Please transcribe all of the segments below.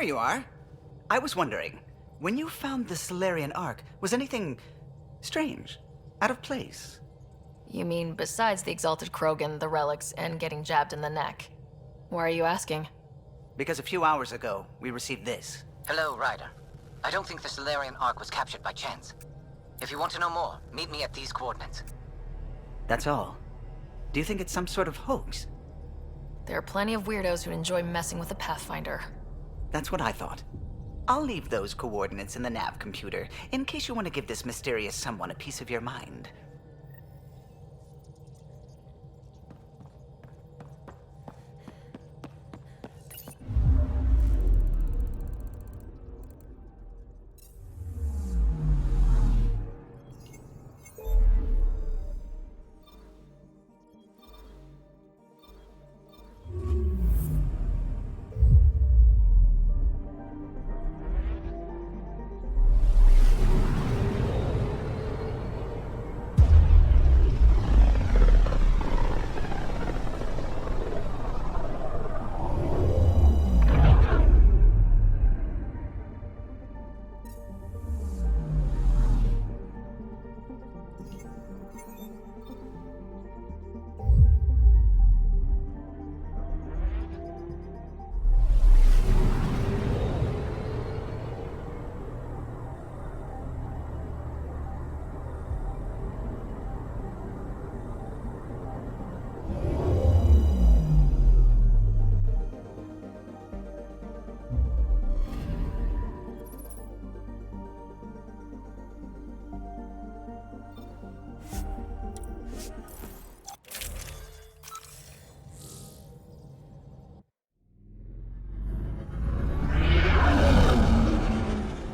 there you are. I was wondering, when you found the Solarian Ark, was anything strange? Out of place? You mean besides the Exalted Krogan, the relics, and getting jabbed in the neck? Why are you asking? Because a few hours ago, we received this. Hello, Ryder. I don't think the Solarian Ark was captured by chance. If you want to know more, meet me at these coordinates. That's all. Do you think it's some sort of hoax? There are plenty of weirdos who enjoy messing with the Pathfinder. That's what I thought. I'll leave those coordinates in the nav computer, in case you want to give this mysterious someone a piece of your mind.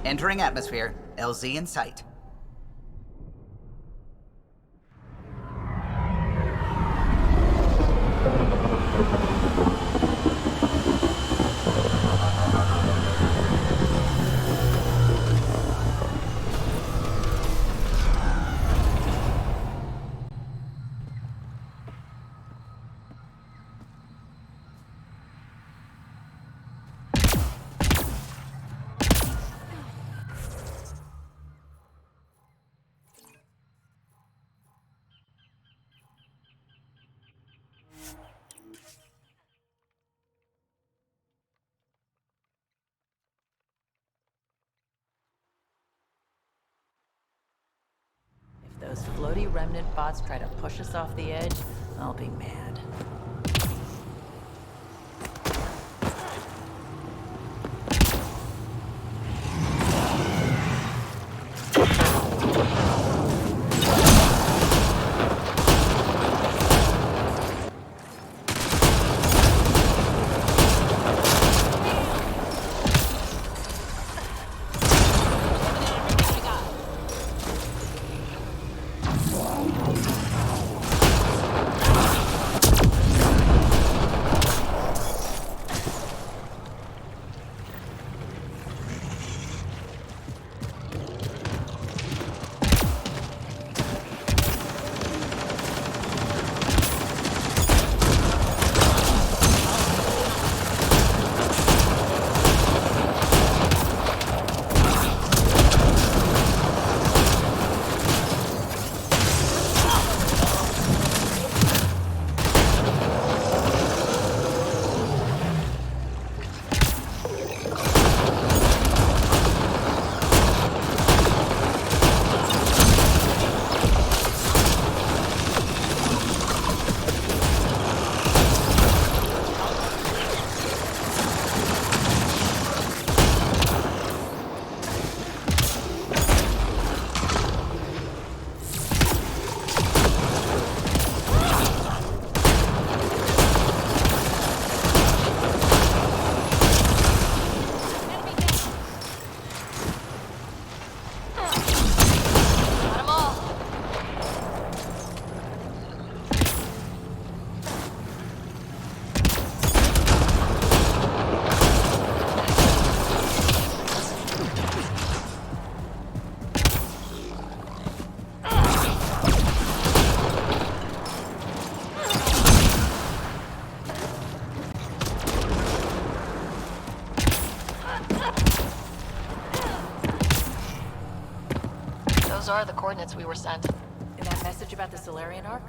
Entering atmosphere. LZ in sight. If those floaty remnant bots try to push us off the edge, I'll be mad. Those are the coordinates we were sent. And that message about the Solarian Arc?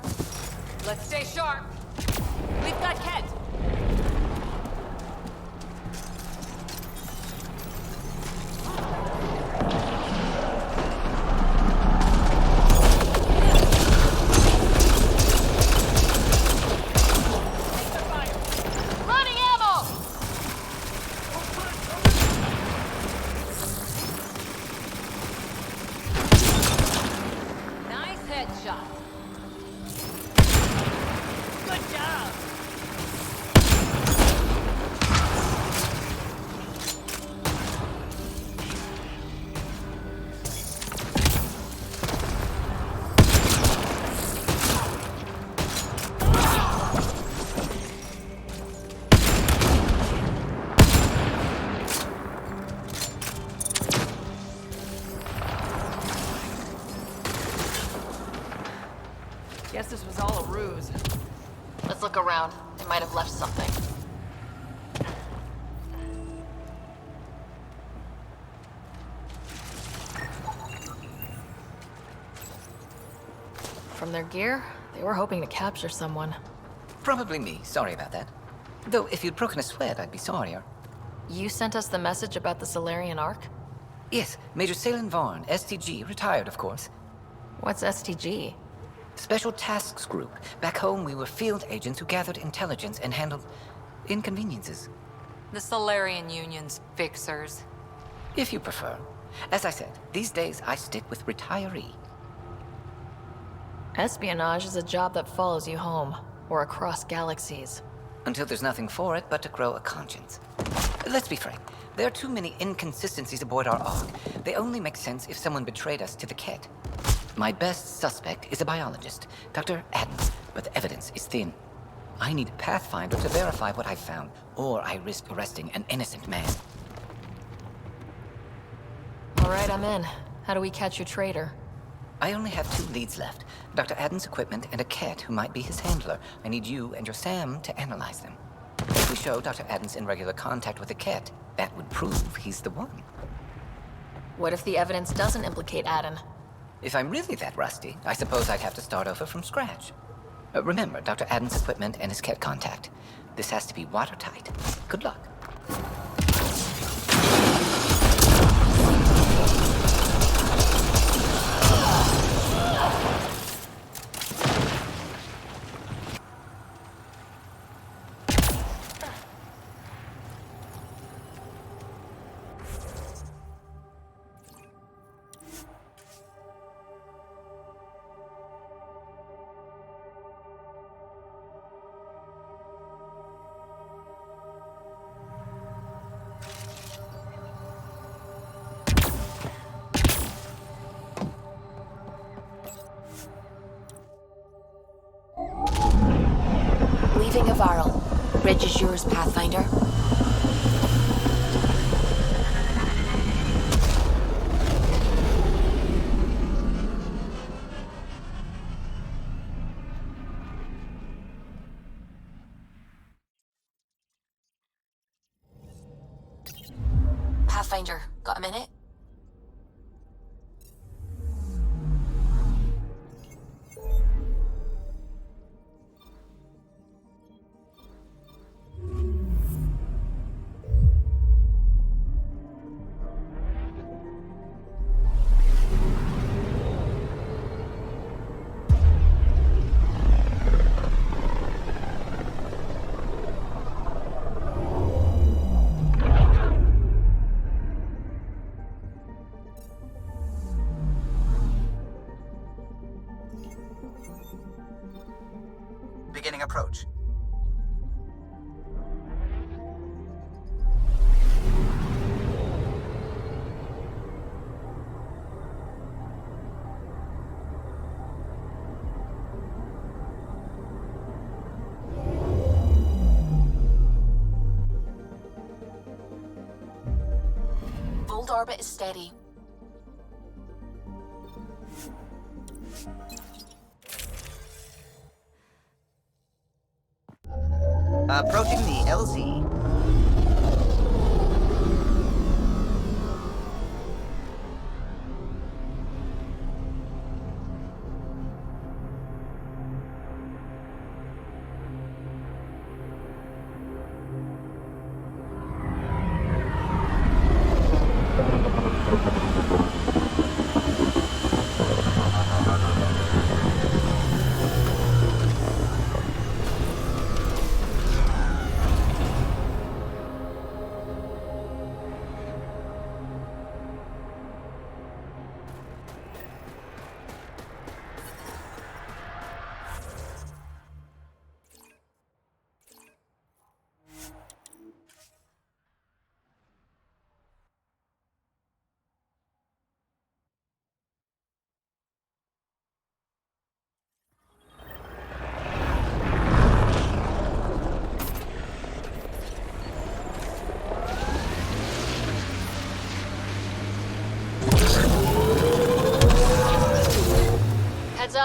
Let's stay sharp. We've got Kent. Running ammo! Nice headshot. Good job. Guess this was all a ruse. Let's look around. They might have left something. From their gear, they were hoping to capture someone. Probably me. Sorry about that. Though, if you'd broken a sweat, I'd be sorrier. You sent us the message about the Solarian Arc? Yes, Major Salen Vaughn, STG, retired, of course. What's STG? Special Tasks Group. Back home, we were field agents who gathered intelligence and handled inconveniences. The Solarian Union's fixers. If you prefer. As I said, these days I stick with retiree. Espionage is a job that follows you home, or across galaxies. Until there's nothing for it but to grow a conscience. Let's be frank. There are too many inconsistencies aboard our Ark. They only make sense if someone betrayed us to the Ket. My best suspect is a biologist, Dr. Adams, but the evidence is thin. I need a Pathfinder to verify what I've found, or I risk arresting an innocent man. All right, I'm in. How do we catch your traitor? I only have 2 leads left. Dr. Adams' equipment and a Ket who might be his handler. I need you and your Sam to analyze them. If we show Dr. Adams in regular contact with the Ket, that would prove he's the one. What if the evidence doesn't implicate Aden? If I'm really that rusty, I suppose I'd have to start over from scratch. Remember, Dr. Adams' equipment and his Ket contact. This has to be watertight. Good luck. Leaving Avarl. Bridge is yours, Pathfinder. Pathfinder, got a minute? Beginning approach. Bold orbit is steady. Approaching the LZ.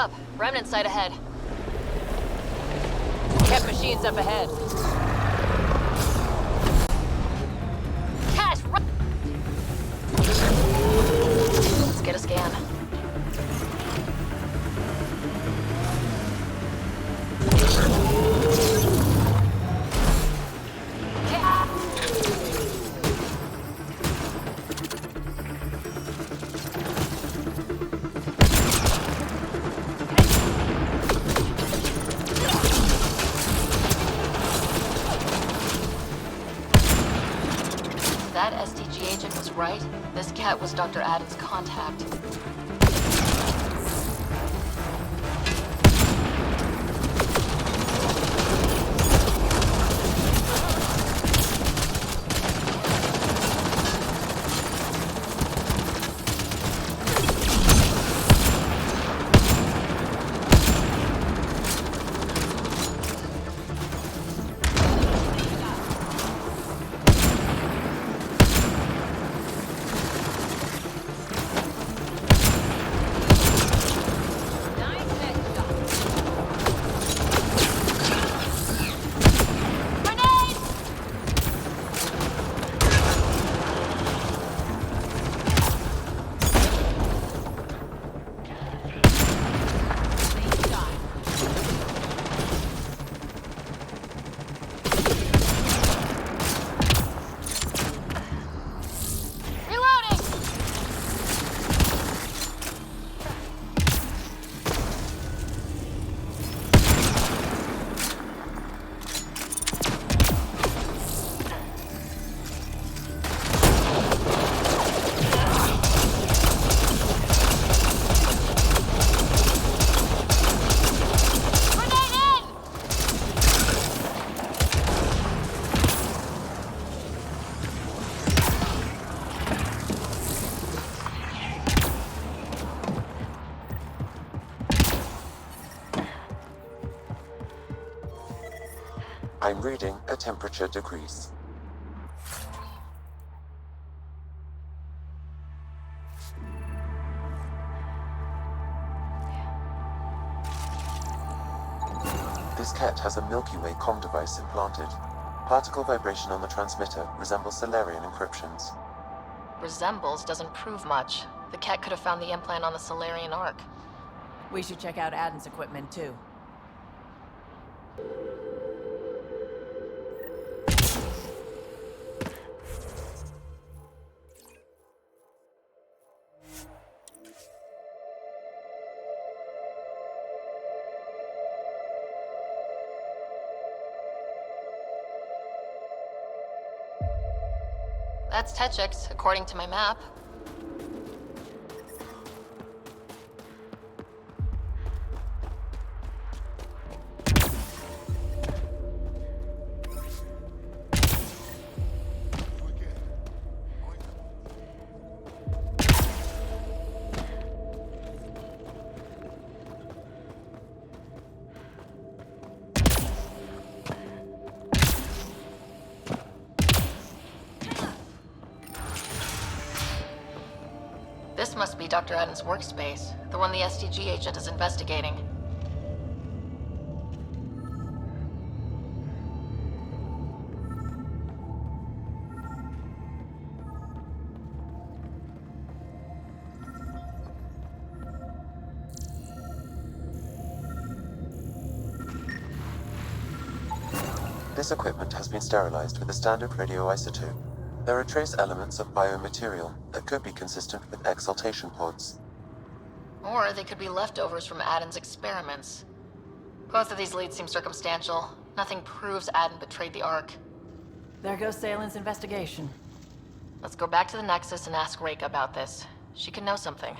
up. Remnant site ahead. Cat machines up ahead. Cash, run! Let's get a scan. That SDG agent was right. This cat was Dr. Adams' contact. I'm reading a temperature degrees. This cat has a Milky Way comm device implanted. Particle vibration on the transmitter resembles Solarian encryptions. Resembles doesn't prove much. The cat could have found the implant on the Solarian Ark. We should check out Adam's equipment, too. That's Techix, according to my map. This must be Dr. Adams' workspace, the one the SDG agent is investigating. This equipment has been sterilized with a standard radioisotope. There are trace elements of biomaterial that could be consistent with exaltation pods. Or they could be leftovers from Adam's experiments. Both of these leads seem circumstantial. Nothing proves Adam betrayed the Ark. There goes Salen's investigation. Let's go back to the Nexus and ask Reka about this. She can know something.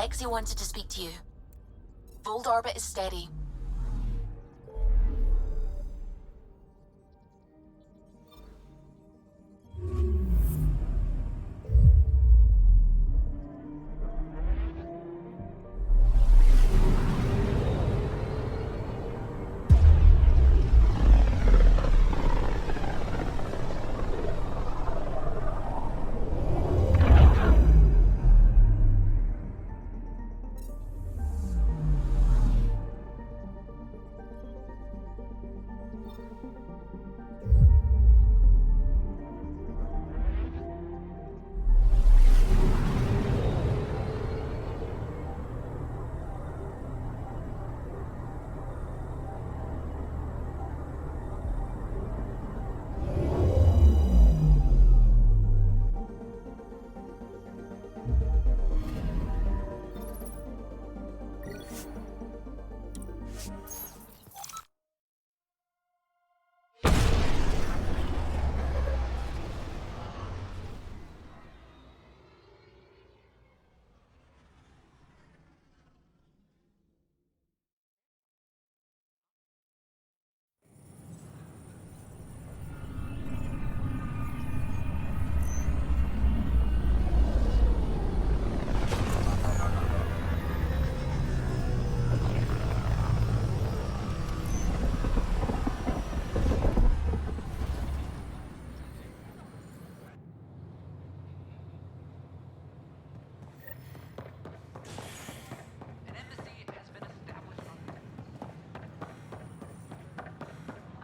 Lexi wanted to speak to you. Bold orbit is steady.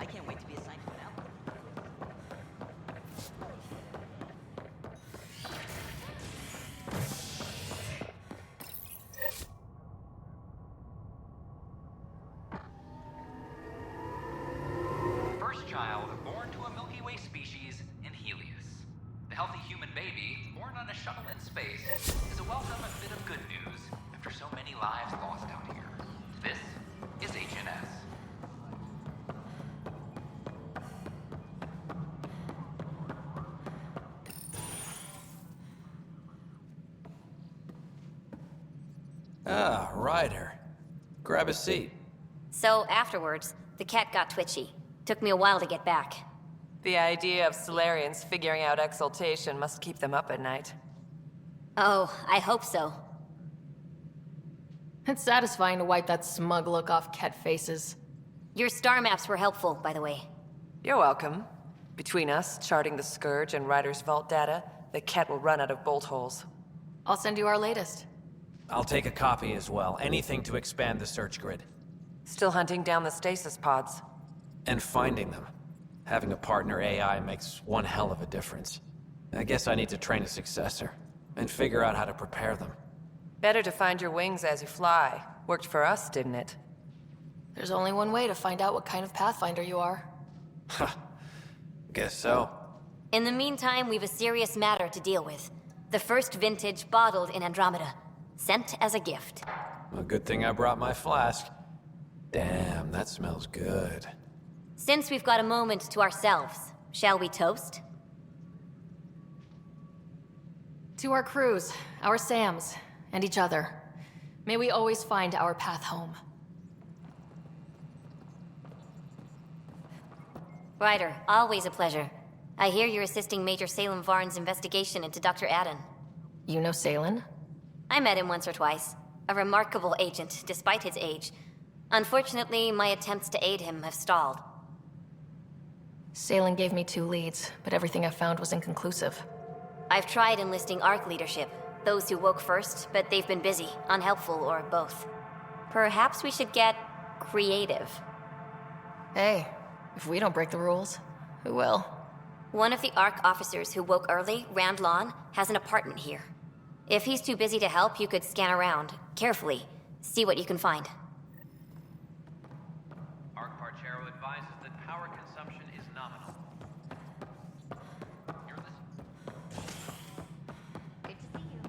I can't wait to be assigned to an outlet. First child born to a Milky Way species in Helios. The healthy human baby, born on a shuttle in space, is a welcome bit of good news after so many lives lost out here. This is HNS. Ah, Ryder. Grab a seat. So afterwards, the cat got twitchy. Took me a while to get back. The idea of Solarians figuring out exaltation must keep them up at night. Oh, I hope so. It's satisfying to wipe that smug look off Ket faces. Your star maps were helpful, by the way. You're welcome. Between us, charting the Scourge and Ryder's vault data, the Ket will run out of bolt holes. I'll send you our latest. I'll take a copy as well. Anything to expand the search grid. Still hunting down the stasis pods. And finding them. Having a partner AI makes one hell of a difference. I guess I need to train a successor. And figure out how to prepare them. Better to find your wings as you fly. Worked for us, didn't it? There's only one way to find out what kind of Pathfinder you are. Huh. Guess so. In the meantime, we've a serious matter to deal with. The first vintage bottled in Andromeda. Sent as a gift. A good thing I brought my flask. Damn, that smells good. Since we've got a moment to ourselves, shall we toast? To our crews, our Sams, and each other. May we always find our path home. Ryder, always a pleasure. I hear you're assisting Major Salem Varn's investigation into Dr. Adden. You know Salen? I met him once or twice. A remarkable agent, despite his age. Unfortunately, my attempts to aid him have stalled. Salen gave me 2 leads, but everything I found was inconclusive. I've tried enlisting ARC leadership. Those who woke first, but they've been busy, unhelpful, or both. Perhaps we should get creative. Hey, if we don't break the rules, who will? One of the ARC officers who woke early, Randlon, has an apartment here. If he's too busy to help, you could scan around, carefully, see what you can find. Arc Parchero advises that power consumption is nominal. You're listening. Good to see you.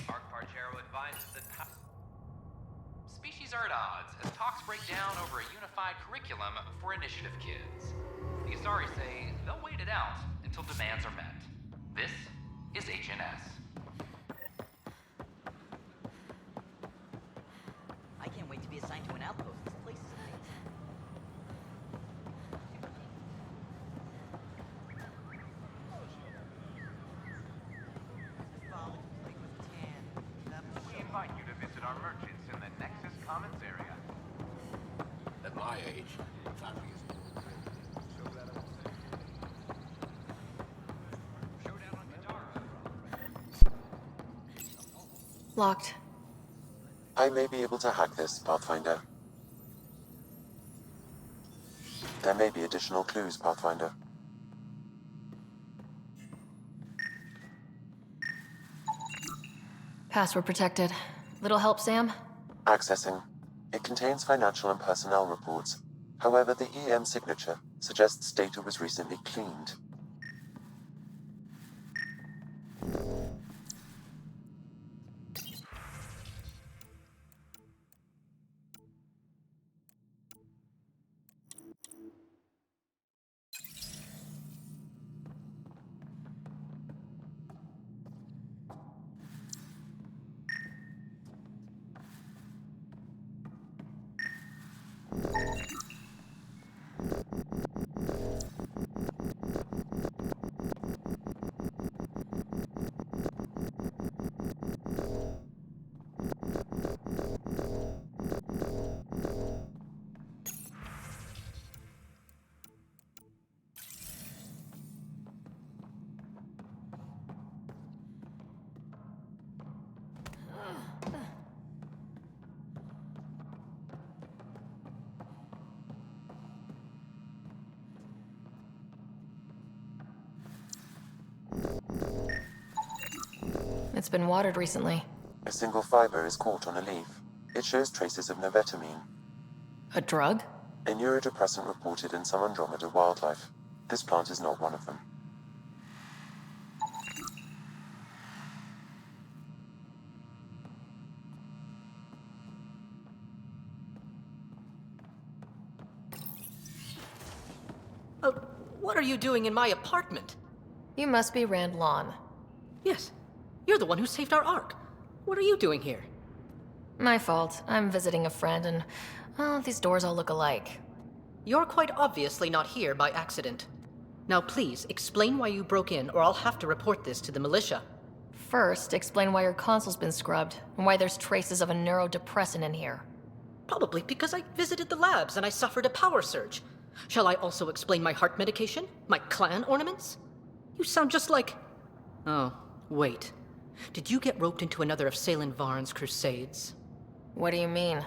Arc Parchero advises that species are at odds as talks break down over a unified curriculum for initiative kids. The Asari say they'll wait it out until demands are met. This is HNS. I can't wait to be assigned to an outpost. This place is amazing. We invite you to visit our merchants in the Nexus Commons area. At my age, family is Showdown on Katara. Locked. I may be able to hack this, Pathfinder. There may be additional clues, Pathfinder. Password protected. Little help, Sam? Accessing. It contains financial and personnel reports. However, the EM signature suggests data was recently cleaned. It's been watered recently. A single fiber is caught on a leaf. It shows traces of novetamine, A drug? a neurodepressant reported in some Andromeda wildlife. This plant is not one of them. What are you doing in my apartment? You must be Rand Lawn. Yes, you're the one who saved our Ark. What are you doing here? My fault. I'm visiting a friend and, well, these doors all look alike. You're quite obviously not here by accident. Now please, explain why you broke in or I'll have to report this to the militia. First, explain why your console's been scrubbed and why there's traces of a neurodepressant in here. Probably because I visited the labs and I suffered a power surge. Shall I also explain my heart medication? My clan ornaments? You sound just like... Oh, wait. Did you get roped into another of Salen Varn's crusades? What do you mean?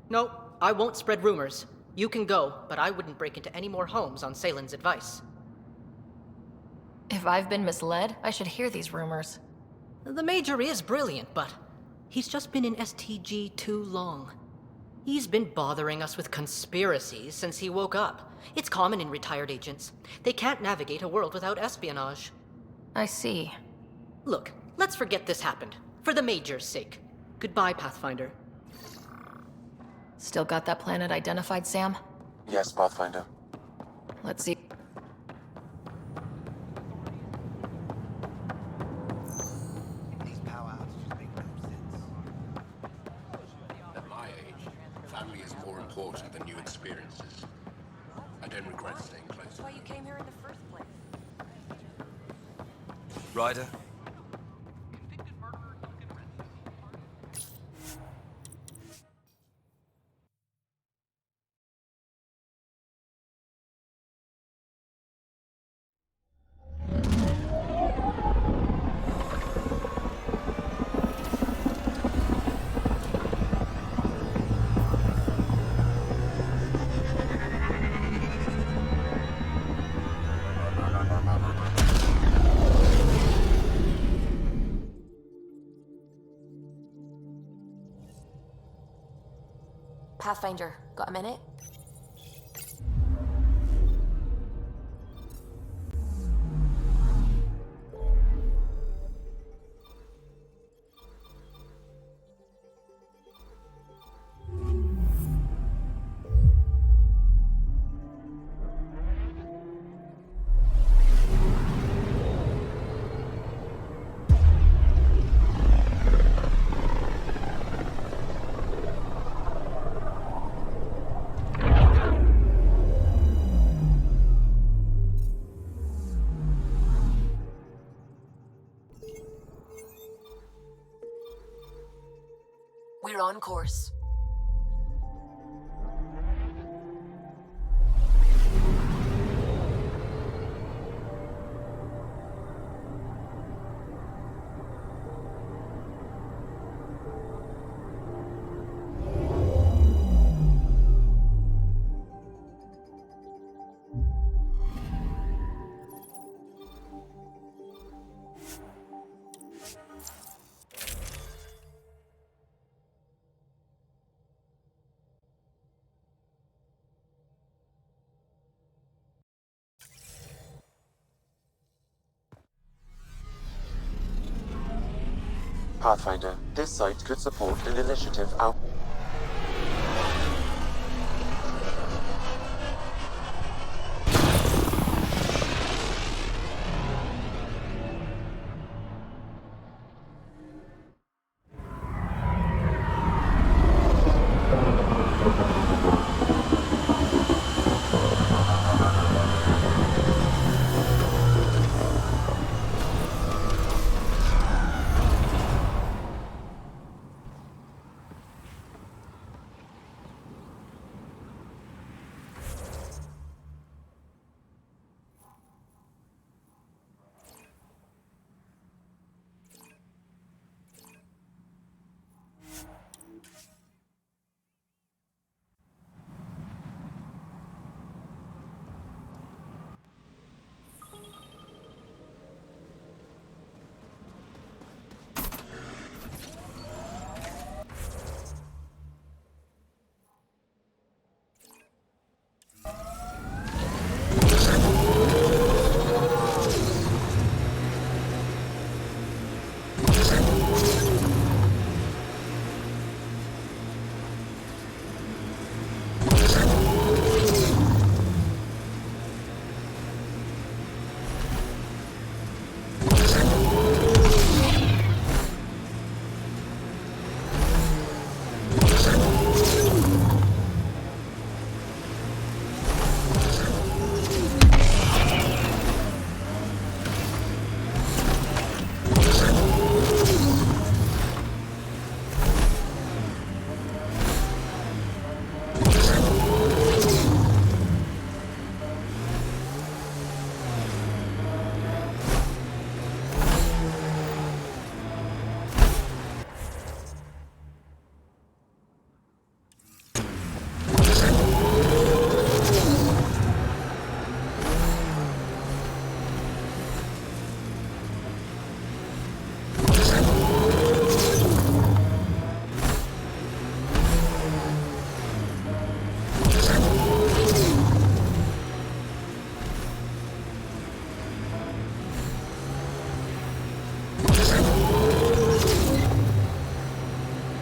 No, I won't spread rumors. You can go, but I wouldn't break into any more homes on Salen's advice. If I've been misled, I should hear these rumors. The Major is brilliant, but he's just been in STG too long. He's been bothering us with conspiracies since he woke up. It's common in retired agents. They can't navigate a world without espionage. I see. Look, let's forget this happened. For the Major's sake. Goodbye, Pathfinder. Still got that planet identified, Sam? Yes, Pathfinder. Let's see. These powers just make no sense. At my age, family is more important than new experiences. I don't regret staying close. That's why you came here in the first place. Ryder? Convicted murderer Duncan Renton. Pathfinder, got a minute? We're on course. Pathfinder, this site could support an initiative out.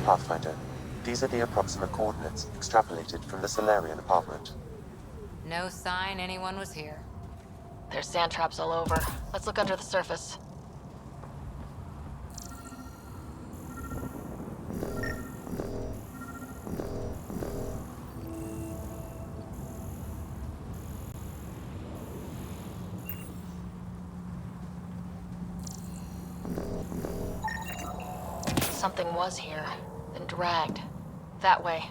Pathfinder, these are the approximate coordinates extrapolated from the Solarian apartment. No sign anyone was here. There's sand traps all over. Let's look under the surface. Something was here, then dragged. That way.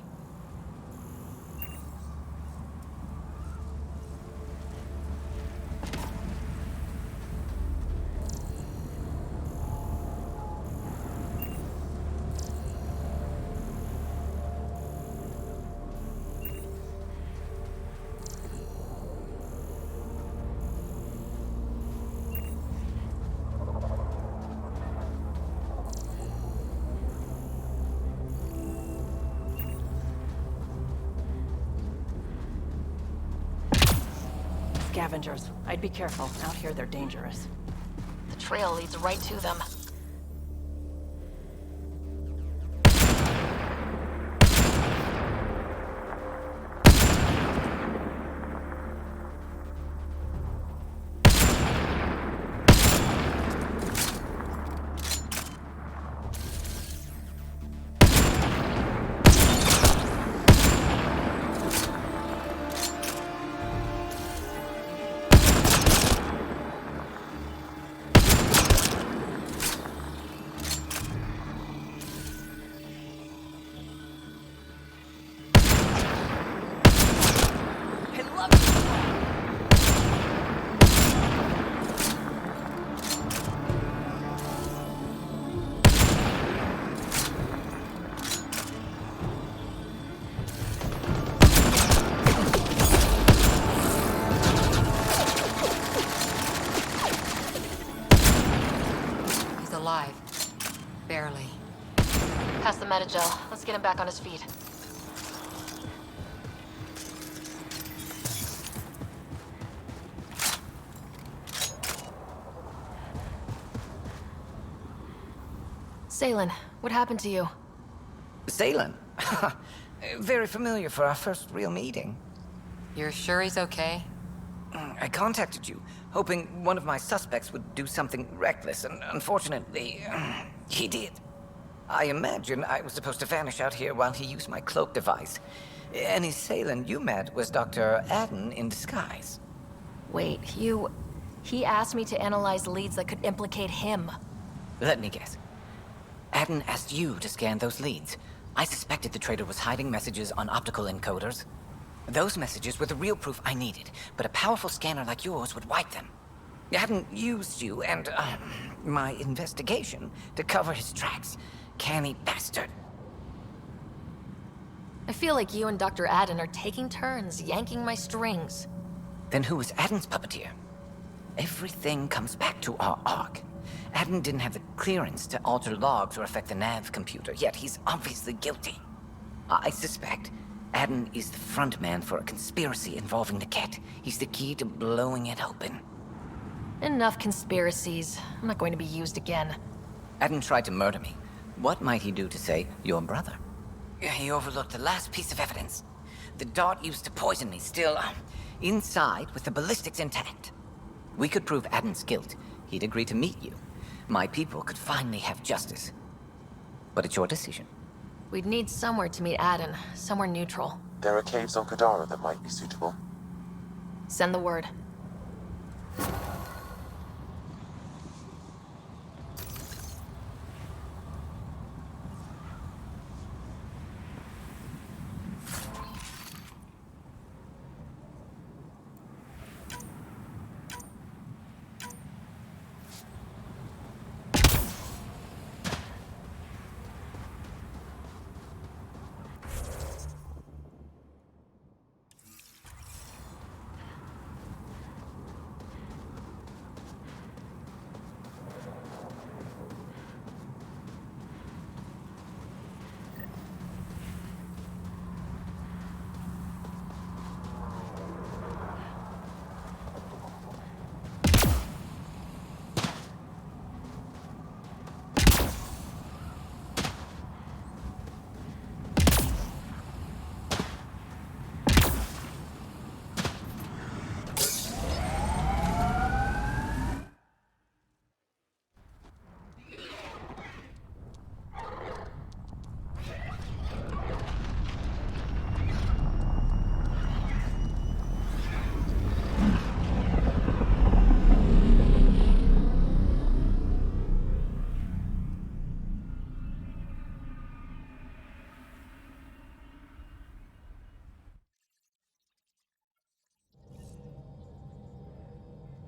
Scavengers. I'd be careful. Out here, they're dangerous. The trail leads right to them. alive. Barely. Pass the metagel. Let's get him back on his feet. Salen, what happened to you? Salen? Very familiar for our first real meeting. You're sure he's okay? I contacted you, hoping one of my suspects would do something reckless, and unfortunately, he did. I imagine I was supposed to vanish out here while he used my cloak device. Any Salen you met was Dr. Adden in disguise. Wait, He asked me to analyze leads that could implicate him. Let me guess. Adden asked you to scan those leads. I suspected the traitor was hiding messages on optical encoders. Those messages were the real proof I needed, but a powerful scanner like yours would wipe them. Adden used you and, my investigation to cover his tracks. Canny bastard. I feel like you and Dr. Adden are taking turns yanking my strings. Then who was Adden's puppeteer? Everything comes back to our arc. Adden didn't have the clearance to alter logs or affect the nav computer, yet he's obviously guilty. I suspect Adden is the front man for a conspiracy involving the Ket. He's the key to blowing it open. Enough conspiracies. I'm not going to be used again. Adden tried to murder me. What might he do to say, your brother? He overlooked the last piece of evidence. The dart used to poison me, still inside with the ballistics intact. We could prove Adden's guilt. He'd agree to meet you. My people could finally have justice. But it's your decision. We'd need somewhere to meet Adden, somewhere neutral. There are caves on Kadara that might be suitable. Send the word.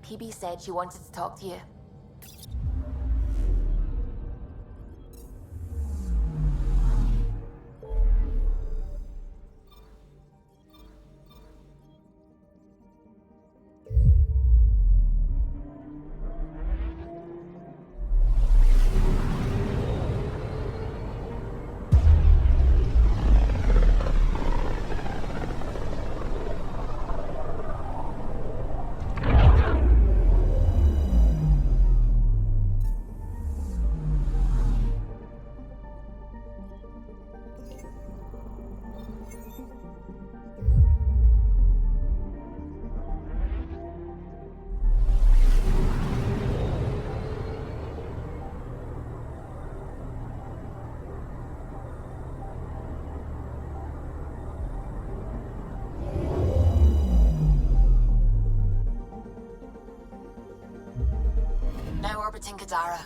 PB said she wanted to talk to you. Now orbiting Kadara.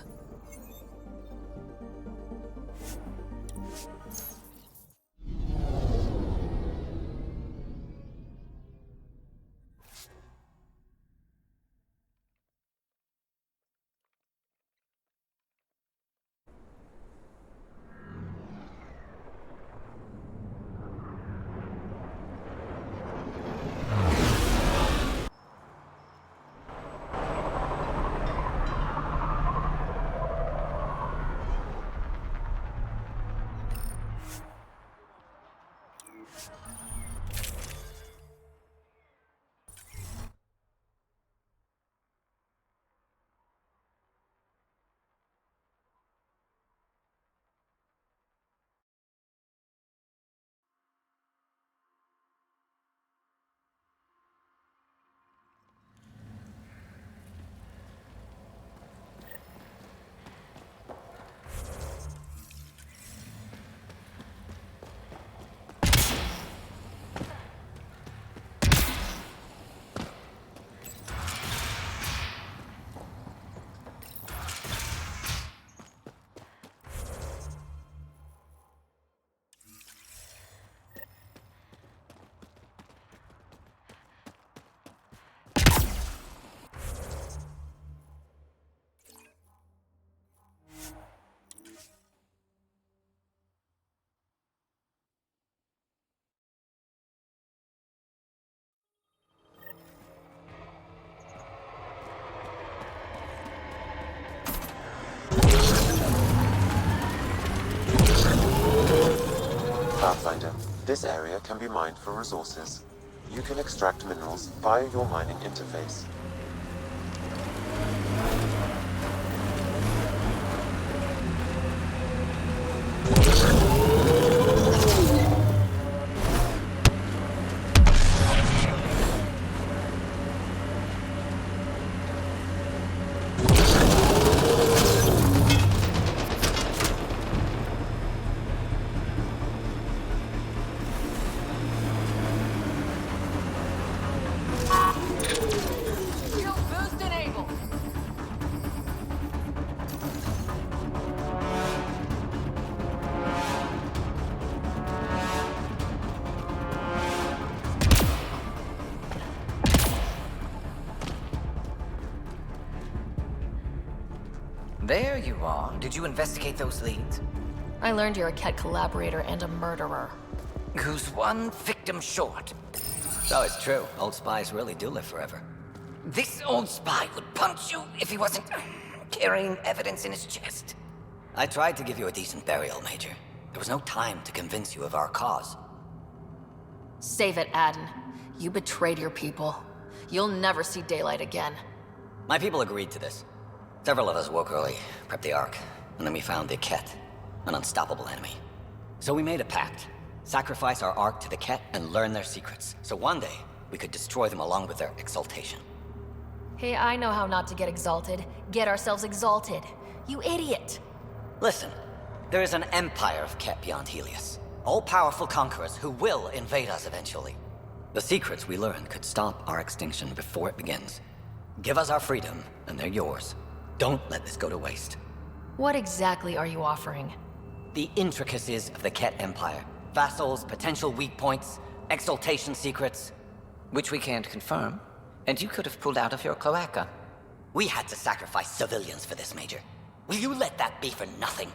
Pathfinder, this area can be mined for resources. You can extract minerals via your mining interface. There you are. Did you investigate those leads? I learned you're a Ket collaborator and a murderer. Who's one victim short? So it's true. Old spies really do live forever. This old spy would punch you if he wasn't carrying evidence in his chest. I tried to give you a decent burial, Major. There was no time to convince you of our cause. Save it, Aden. You betrayed your people. You'll never see daylight again. My people agreed to this. Several of us woke early, prepped the Ark, and then we found the Ket, an unstoppable enemy. So we made a pact. Sacrifice our Ark to the Ket and learn their secrets, so one day we could destroy them along with their exaltation. Hey, I know how not to get exalted. Get ourselves exalted. You idiot! Listen, there is an empire of Ket beyond Helios. All-powerful conquerors who will invade us eventually. The secrets we learn could stop our extinction before it begins. Give us our freedom, and they're yours. Don't let this go to waste. What exactly are you offering? The intricacies of the Ket Empire. Vassals, potential weak points, exaltation secrets. Which we can't confirm. And you could have pulled out of your cloaca. We had to sacrifice civilians for this, Major. Will you let that be for nothing?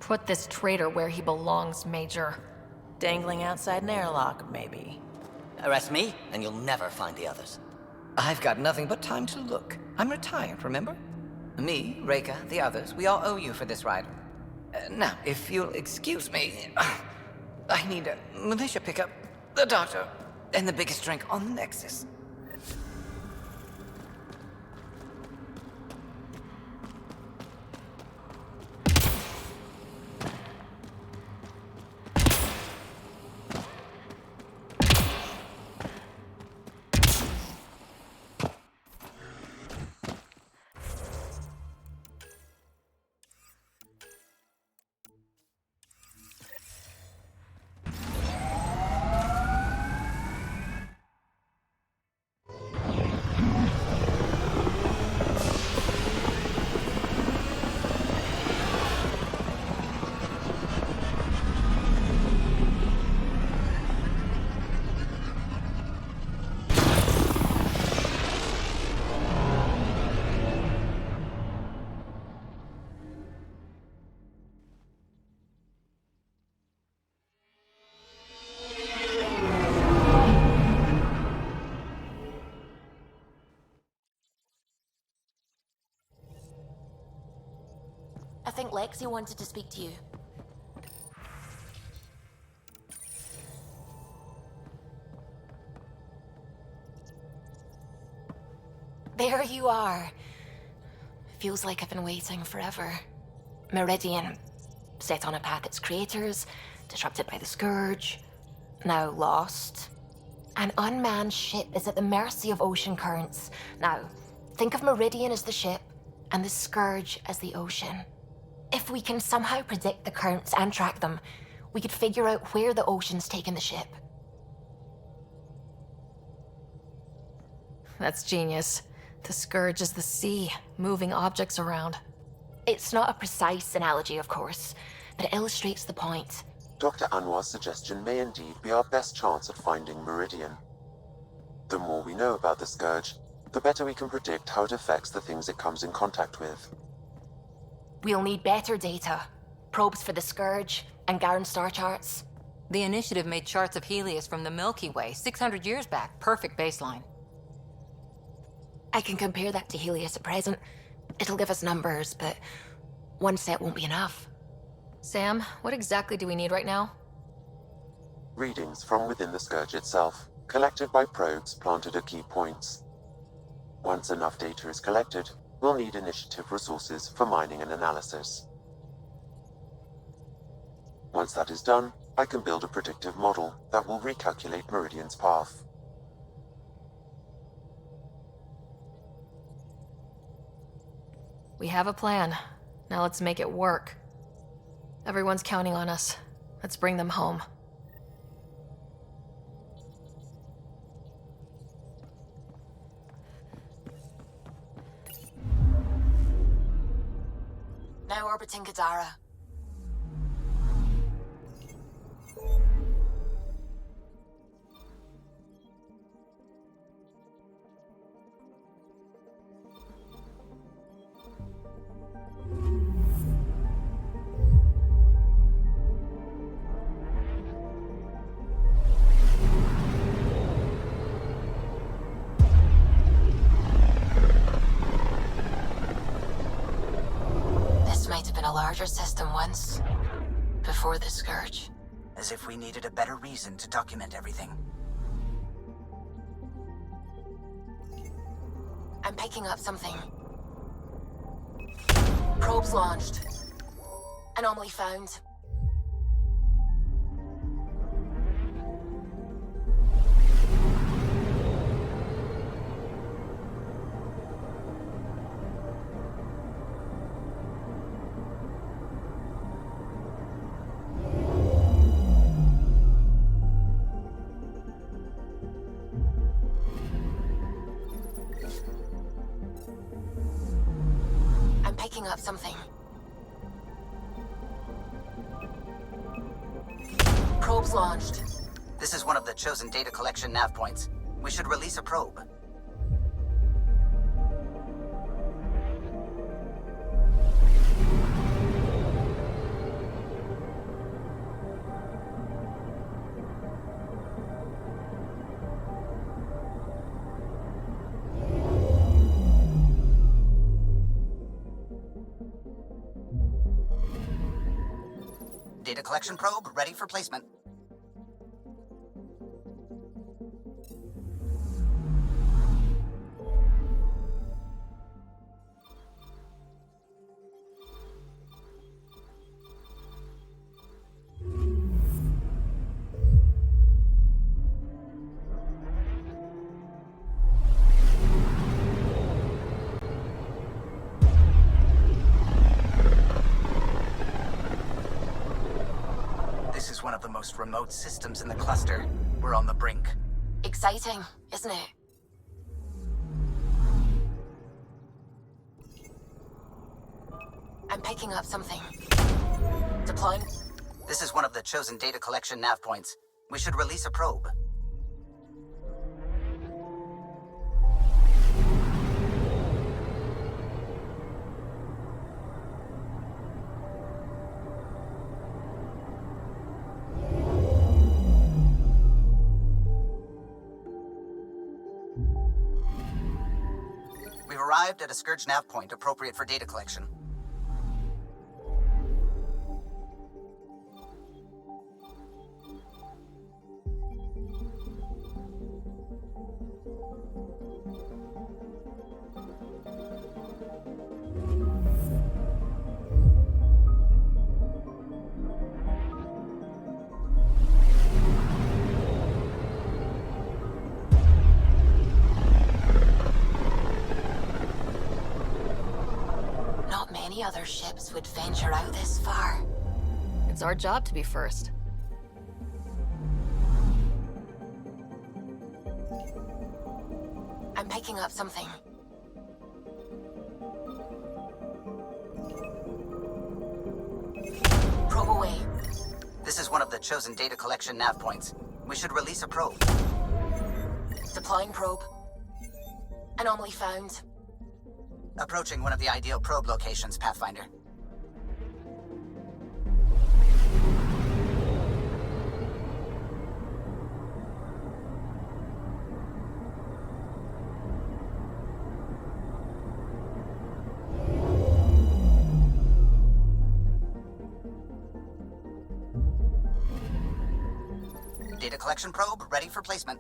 Put this traitor where he belongs, Major. Dangling outside an airlock, maybe. Arrest me, and you'll never find the others. I've got nothing but time to look. I'm retired, remember? Me, Reika, the others, we all owe you for this ride. Now, if you'll excuse me, I need a militia pickup, the doctor, and the biggest drink on the Nexus. I think Lexi wanted to speak to you. There you are. Feels like I've been waiting forever. Meridian, set on a path its creators, disrupted by the Scourge, now lost. An unmanned ship is at the mercy of ocean currents. Now, think of Meridian as the ship, and the Scourge as the ocean. If we can somehow predict the currents and track them, we could figure out where the ocean's taken the ship. That's genius. The Scourge is the sea, moving objects around. It's not a precise analogy, of course, but it illustrates the point. Dr. Anwar's suggestion may indeed be our best chance at finding Meridian. The more we know about the Scourge, the better we can predict how it affects the things it comes in contact with. We'll need better data. Probes for the Scourge, and Garen star charts. The Initiative made charts of Helios from the Milky Way 600 years back. Perfect baseline. I can compare that to Helios at present. It'll give us numbers, but one set won't be enough. Sam, what exactly do we need right now? Readings from within the Scourge itself, collected by probes planted at key points. Once enough data is collected, we'll need initiative resources for mining and analysis. Once that is done, I can build a predictive model that will recalculate Meridian's path. We have a plan. Now let's make it work. Everyone's counting on us. Let's bring them home. Now orbiting Gadara. This might have been a larger system once, before the Scourge. As if we needed a better reason to document everything. I'm picking up something. Probes launched. Anomaly found. I'm picking up something. Probes launched. This is one of the chosen data collection nav points. We should release a probe. Data collection probe ready for placement. This is one of the most remote systems in the cluster. We're on the brink. Exciting, isn't it? I'm picking up something. Deploying. This is one of the chosen data collection nav points. We should release a probe. We've arrived at a Scourge nav point appropriate for data collection. Not many other ships would venture out this far. It's our job to be first. I'm picking up something. Probe away. This is one of the chosen data collection nav points. We should release a probe. Deploying probe. Anomaly found. Approaching one of the ideal probe locations, Pathfinder. Data collection probe ready for placement.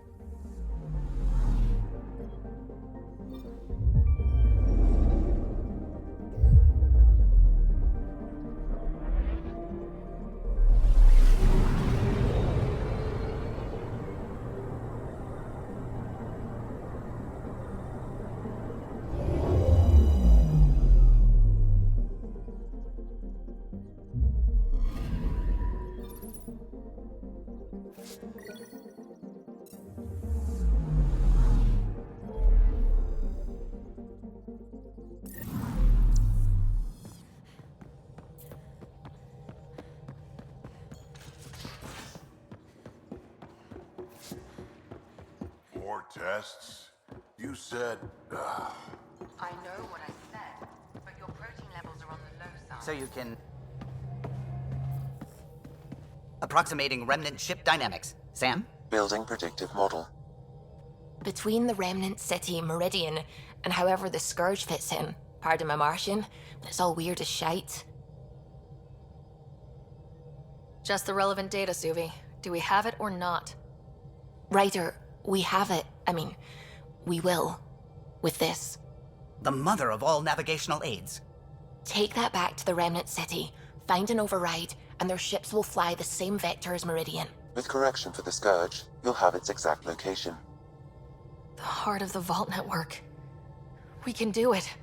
More tests? You said... I know what I said, but your protein levels are on the low side. So you can... Approximating remnant ship dynamics. Sam? Building predictive model. Between the remnant city Meridian and however the Scourge fits in, pardon my Martian, but it's all weird as shite. Just the relevant data, Suvi. Do we have it or not? Ryder, we have it. I mean, we will. With this. The mother of all navigational aids. Take that back to the remnant city, find an override, and their ships will fly the same vector as Meridian. With correction for the Scourge, you'll have its exact location. The heart of the Vault Network. We can do it.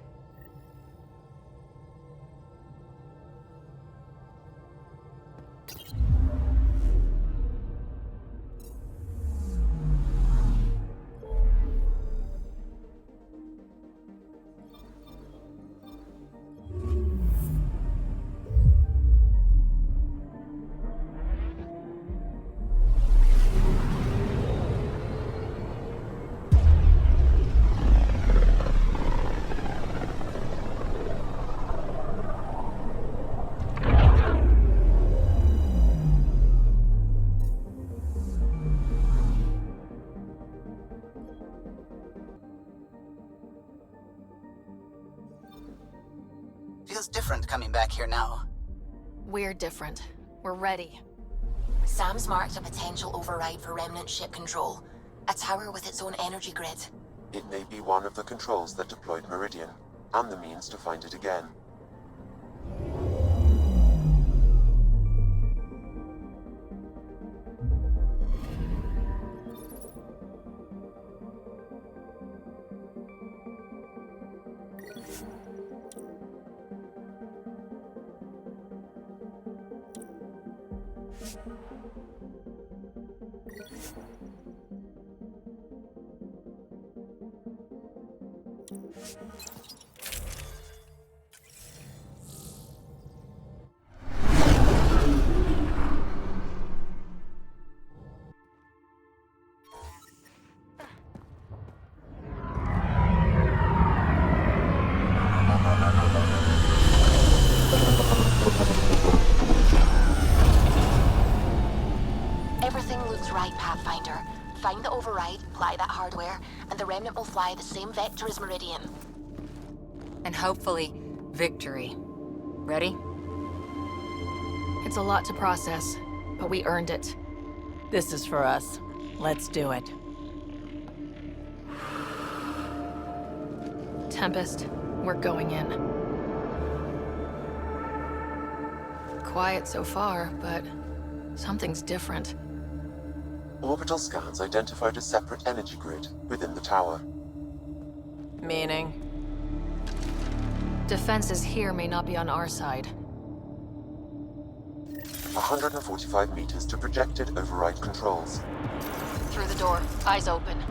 Feels different coming back here now. We're different. We're ready. Sam's marked a potential override for remnant ship control. A tower with its own energy grid. It may be one of the controls that deployed Meridian, and the means to find it again. Everything looks right, Pathfinder. Find the override, apply that hardware, and the remnant will fly the same vector as Meridian. And hopefully, victory. Ready? It's a lot to process, but we earned it. This is for us. Let's do it. Tempest, we're going in. Quiet so far, but something's different. Orbital scans identified a separate energy grid within the tower. Meaning? Defenses here may not be on our side. 145 meters to projected override controls. Through the door, eyes open.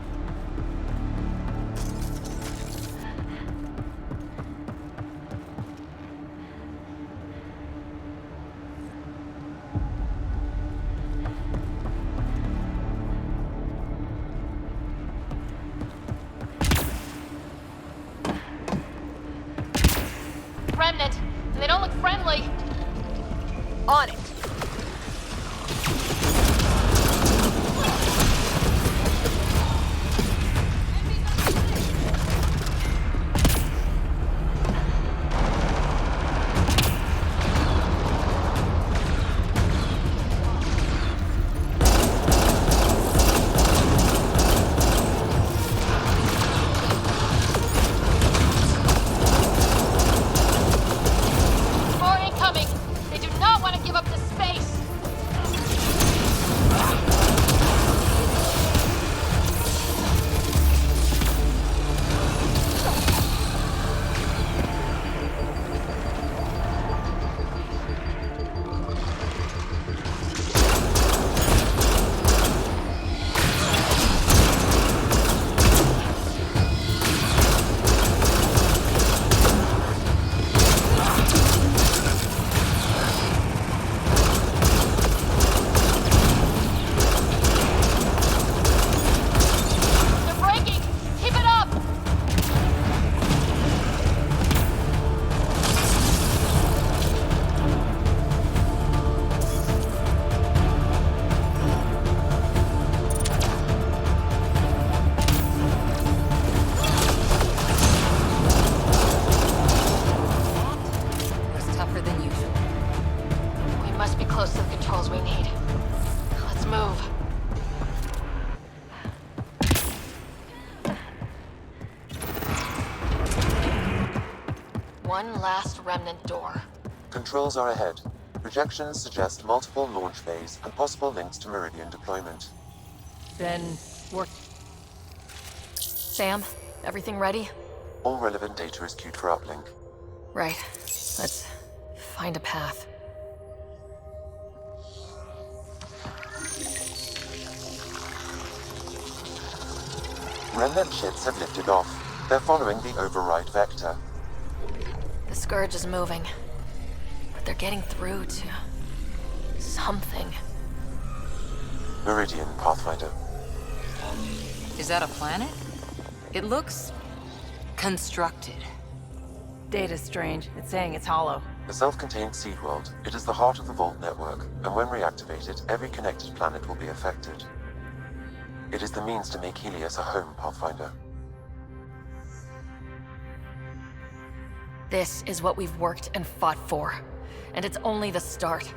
Remnant, and they don't look friendly. On it. than usual. We must be close to the controls we need. Let's move. One last remnant door. Controls are ahead. Projections suggest multiple launch bays and possible links to Meridian deployment. Then we're... Sam, everything ready? All relevant data is queued for uplink. Right. Let's find a path. Remnant ships have lifted off. They're following the override vector. The Scourge is moving. But they're getting through to... something. Meridian, Pathfinder. Is that a planet? It looks... constructed. Data's strange. It's saying it's hollow. A self-contained seed world. It is the heart of the Vault network, and when reactivated, every connected planet will be affected. It is the means to make Helios a home, Pathfinder. This is what we've worked and fought for. And it's only the start.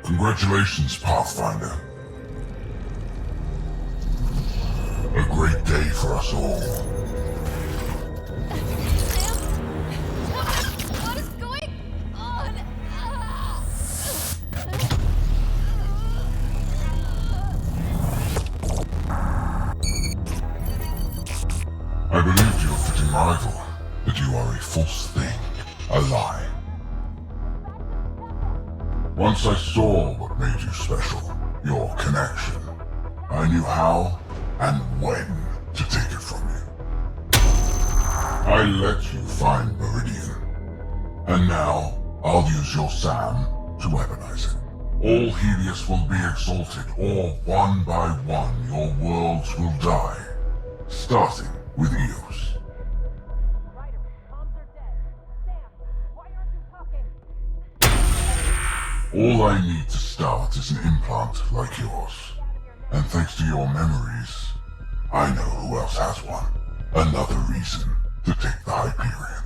Congratulations, Pathfinder. A great day for us all. What is going on? I believed your fitting rival, that you are a false thing, a lie. Once I saw what made you special, your connection, I knew how and when to take it from you. I let you find Meridian, and now I'll use your SAM to weaponize it. All Helios will be exalted, or one by one your worlds will die, starting with Eos. All I need to start is an implant like yours. And thanks to your memories, I know who else has one. Another reason to take the Hyperion.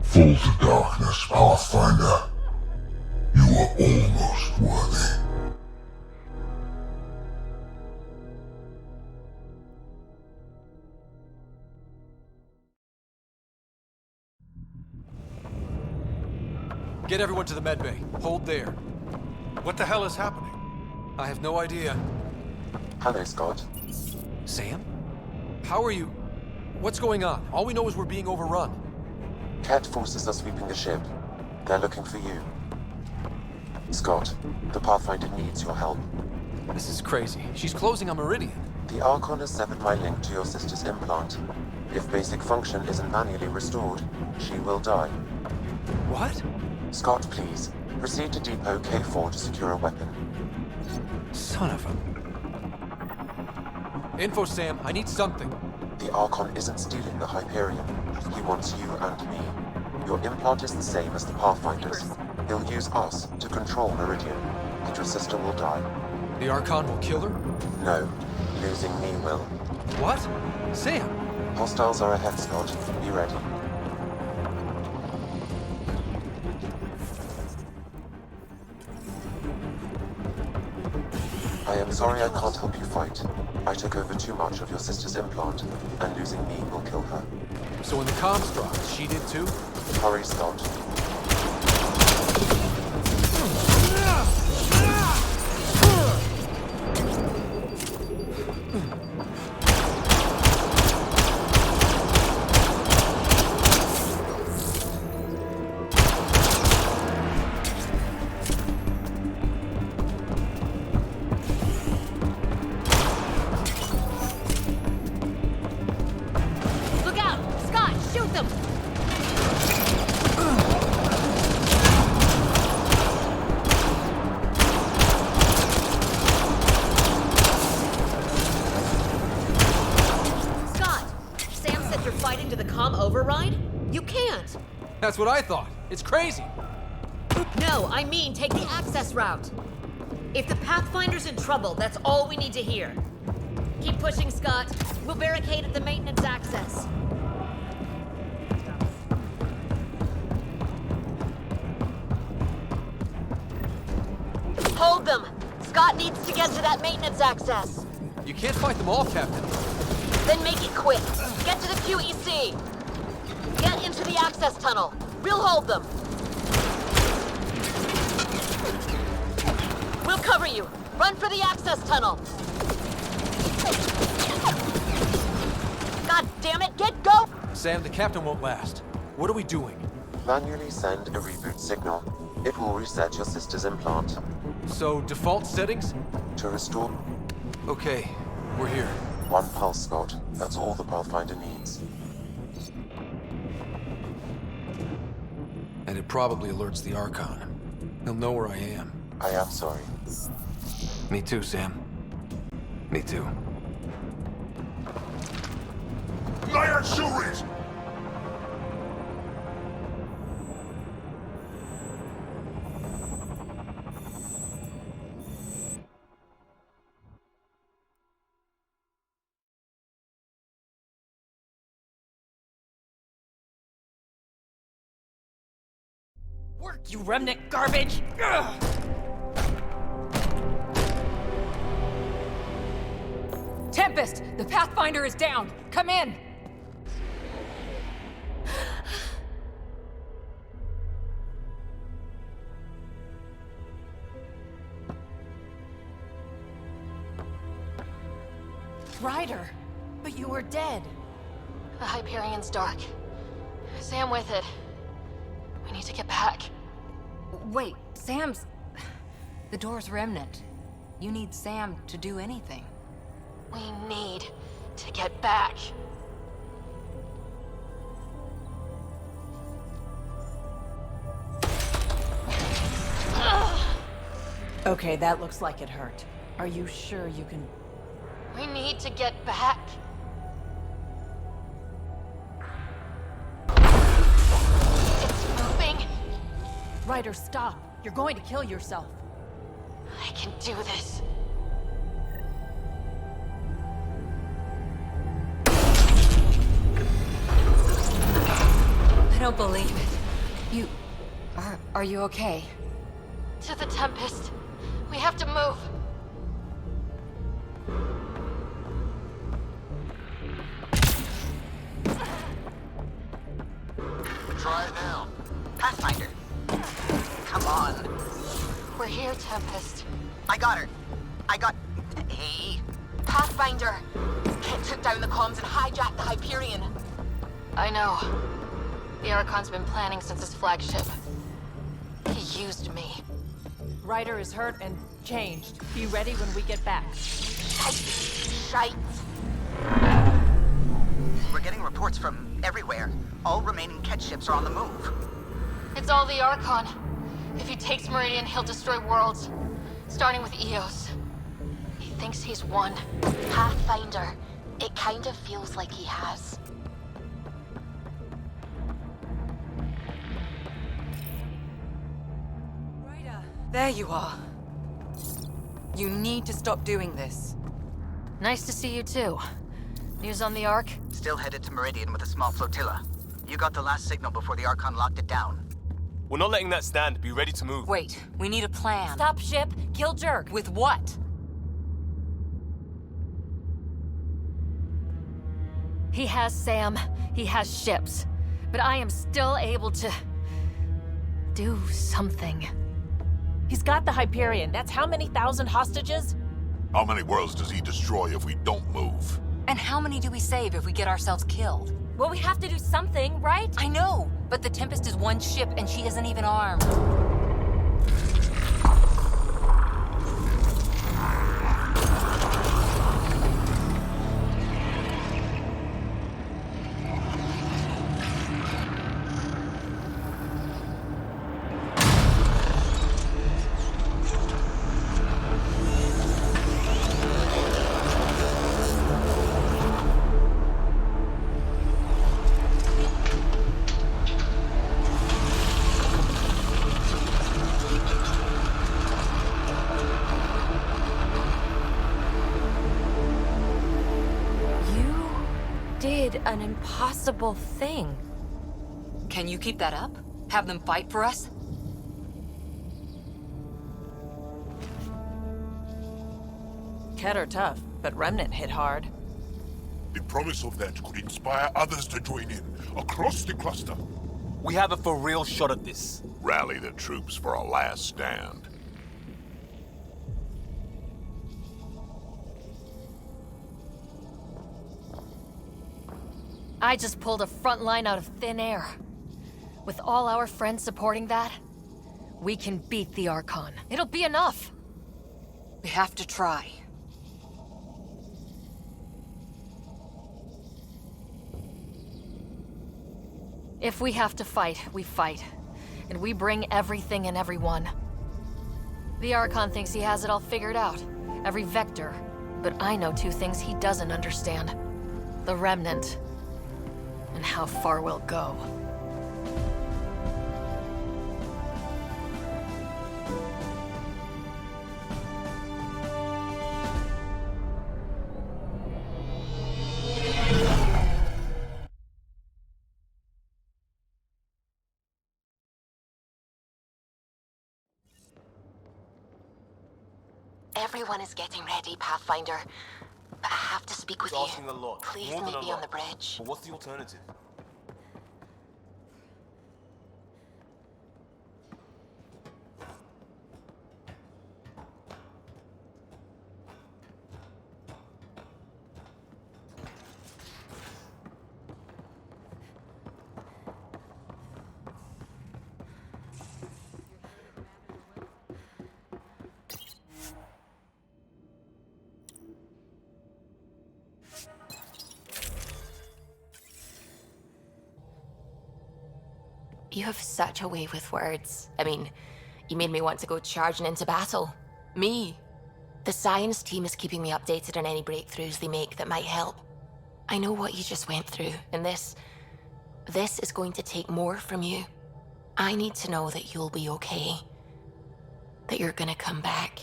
Fall to darkness, Pathfinder. You are almost worthy. Get everyone to the medbay. Hold there. What the hell is happening? I have no idea. Hello, Scott. Sam? How are you? What's going on? All we know is we're being overrun. Cat forces are sweeping the ship. They're looking for you. Scott, the Pathfinder needs your help. This is crazy. She's closing on Meridian. The Archon has severed my link to your sister's implant. If basic function isn't manually restored, she will die. What? Scott, please. Proceed to Depot K4 to secure a weapon. Son of a... Info, Sam. I need something. The Archon isn't stealing the Hyperion. He wants you and me. Your implant is the same as the Pathfinder's. He'll use us to control Meridian, and your sister will die. The Archon will kill her? No. Losing me will. What? Sam! Hostiles are ahead, Scott. Be ready. I am sorry I can't help you fight. I took over too much of your sister's implant, and losing me will kill her. So when the comms dropped, she did too? Hurry, Scott. Look out! Scott, shoot them! Scott, Sam said you're fighting to the comm override? You can't! That's what I thought. It's crazy. No, I mean take the access route. If the Pathfinder's in trouble, that's all we need to hear. Keep pushing, Scott. We'll barricade at the maintenance access. get to that maintenance access. You can't fight them all, Captain. Then make it quick. Get to the QEC. Get into the access tunnel. We'll hold them. We'll cover you. Run for the access tunnel. God damn it, get go! Sam, the captain won't last. What are we doing? Manually send a reboot signal. It will reset your sister's implant. So, default settings? To restore... Okay, we're here. 1 pulse, Scott. That's all the Pathfinder needs. And it probably alerts the Archon. He'll know where I am. I am sorry. Me too, Sam. Me too. Lion Shuri's! Work, you remnant garbage! Ugh! Tempest! The Pathfinder is down! Come in! Ryder! But you were dead! The Hyperion's dark. Sam with it. We need to get back. Wait, Sam's... The door's remnant. You need Sam to do anything. We need to get back. Okay, that looks like it hurt. Are you sure you can... We need to get back. It's moving. Ryder, stop. You're going to kill yourself. I can do this. I don't believe it. You... Are you okay? To the Tempest. We have to move. Try it now. Pathfinder. Come on. We're here, Tempest. I got her. Hey. Pathfinder! Kit took down the comms and hijacked the Hyperion. I know. The Archon's been planning since his flagship. He used me. Ryder is hurt and changed. Be ready when we get back. Shite. We're getting reports from everywhere. All remaining Ket ships are on the move. It's all the Archon. If he takes Meridian, he'll destroy worlds. Starting with Eos. He thinks he's won. Pathfinder. It kind of feels like he has. There you are. You need to stop doing this. Nice to see you too. News on the Ark? Still headed to Meridian with a small flotilla. You got the last signal before the Archon locked it down. We're not letting that stand. Be ready to move. Wait, we need a plan. Stop ship, kill Jerk. With what? He has Sam. He has ships. But I am still able to... do something. He's got the Hyperion. That's how many thousand hostages? How many worlds does he destroy if we don't move? And how many do we save if we get ourselves killed? Well, we have to do something, right? I know, but the Tempest is one ship and she isn't even armed. An impossible thing. Can you keep that up? Have them fight for us? Ket are tough, but Remnant hit hard. The promise of that could inspire others to join in, across the cluster. We have a for real shot at this. Rally the troops for a last stand. I just pulled a front line out of thin air. With all our friends supporting that, we can beat the Archon. It'll be enough. We have to try. If we have to fight, we fight. And we bring everything and everyone. The Archon thinks he has it all figured out. Every vector. But I know two things he doesn't understand. The Remnant. And how far we'll go. Everyone is getting ready, Pathfinder. But I have to speak with He's you. asking a lot. Please More than meet a me on lot. the bridge. But what's the alternative? You have such a way with words. I mean, you made me want to go charging into battle. Me. The science team is keeping me updated on any breakthroughs they make that might help. I know what you just went through, and this is going to take more from you. I need to know that you'll be okay. That you're gonna come back.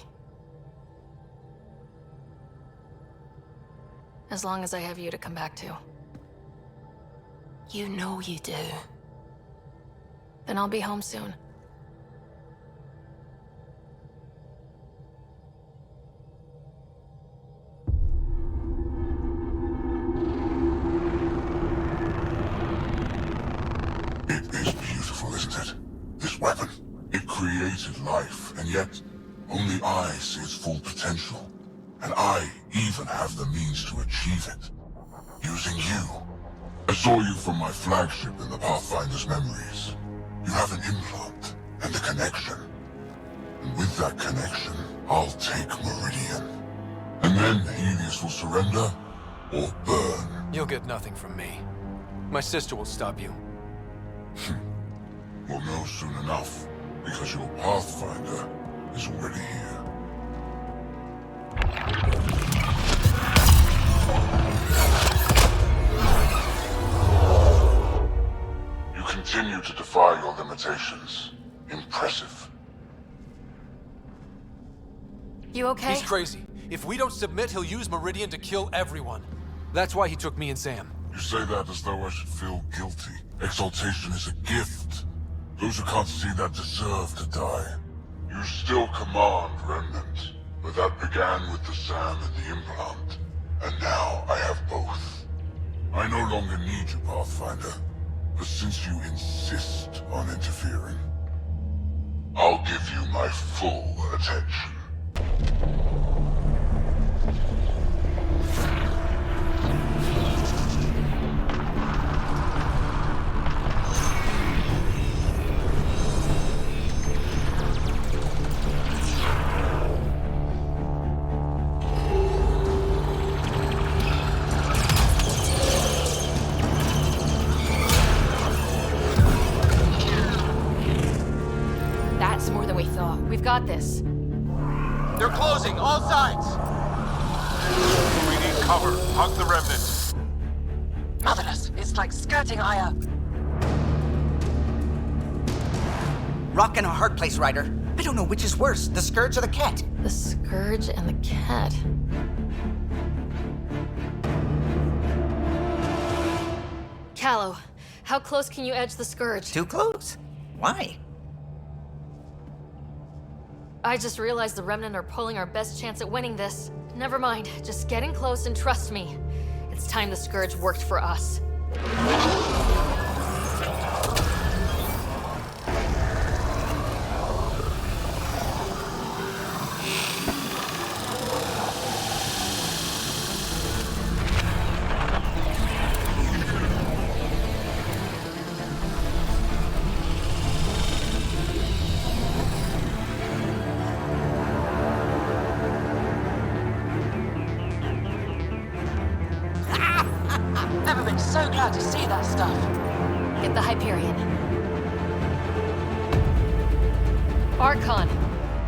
As long as I have you to come back to. You know you do. Then I'll be home soon. It is beautiful, isn't it? This weapon. It created life, and yet only I see its full potential. And I even have the means to achieve it. Using you. I saw you from my flagship in the Pathfinder's memories. You have an implant and a connection. And with that connection, I'll take Meridian. And then Helios will surrender or burn. You'll get nothing from me. My sister will stop you. We'll know soon enough, because your Pathfinder is already here. You continue to defy your limitations. Impressive. You okay? He's crazy. If we don't submit, he'll use Meridian to kill everyone. That's why he took me and Sam. You say that as though I should feel guilty. Exaltation is a gift. Those who can't see that deserve to die. You still command Remnant, but that began with the Sam and the implant. And now I have both. I no longer need you, Pathfinder. But since you insist on interfering, I'll give you my full attention. That's more than we thought. We've got this. They're closing, all sides! We need cover. Hug the Remnant. Motherless, it's like skirting higher. Rock and a hard place, Ryder. I don't know which is worse, the Scourge or the Cat. The Scourge and the Cat. Callow, how close can you edge the Scourge? Too close? Why? I just realized the Remnant are pulling our best chance at winning this. Never mind. Just get in close and trust me. It's time the Scourge worked for us. Never been so glad to see that stuff. Get the Hyperion. Archon,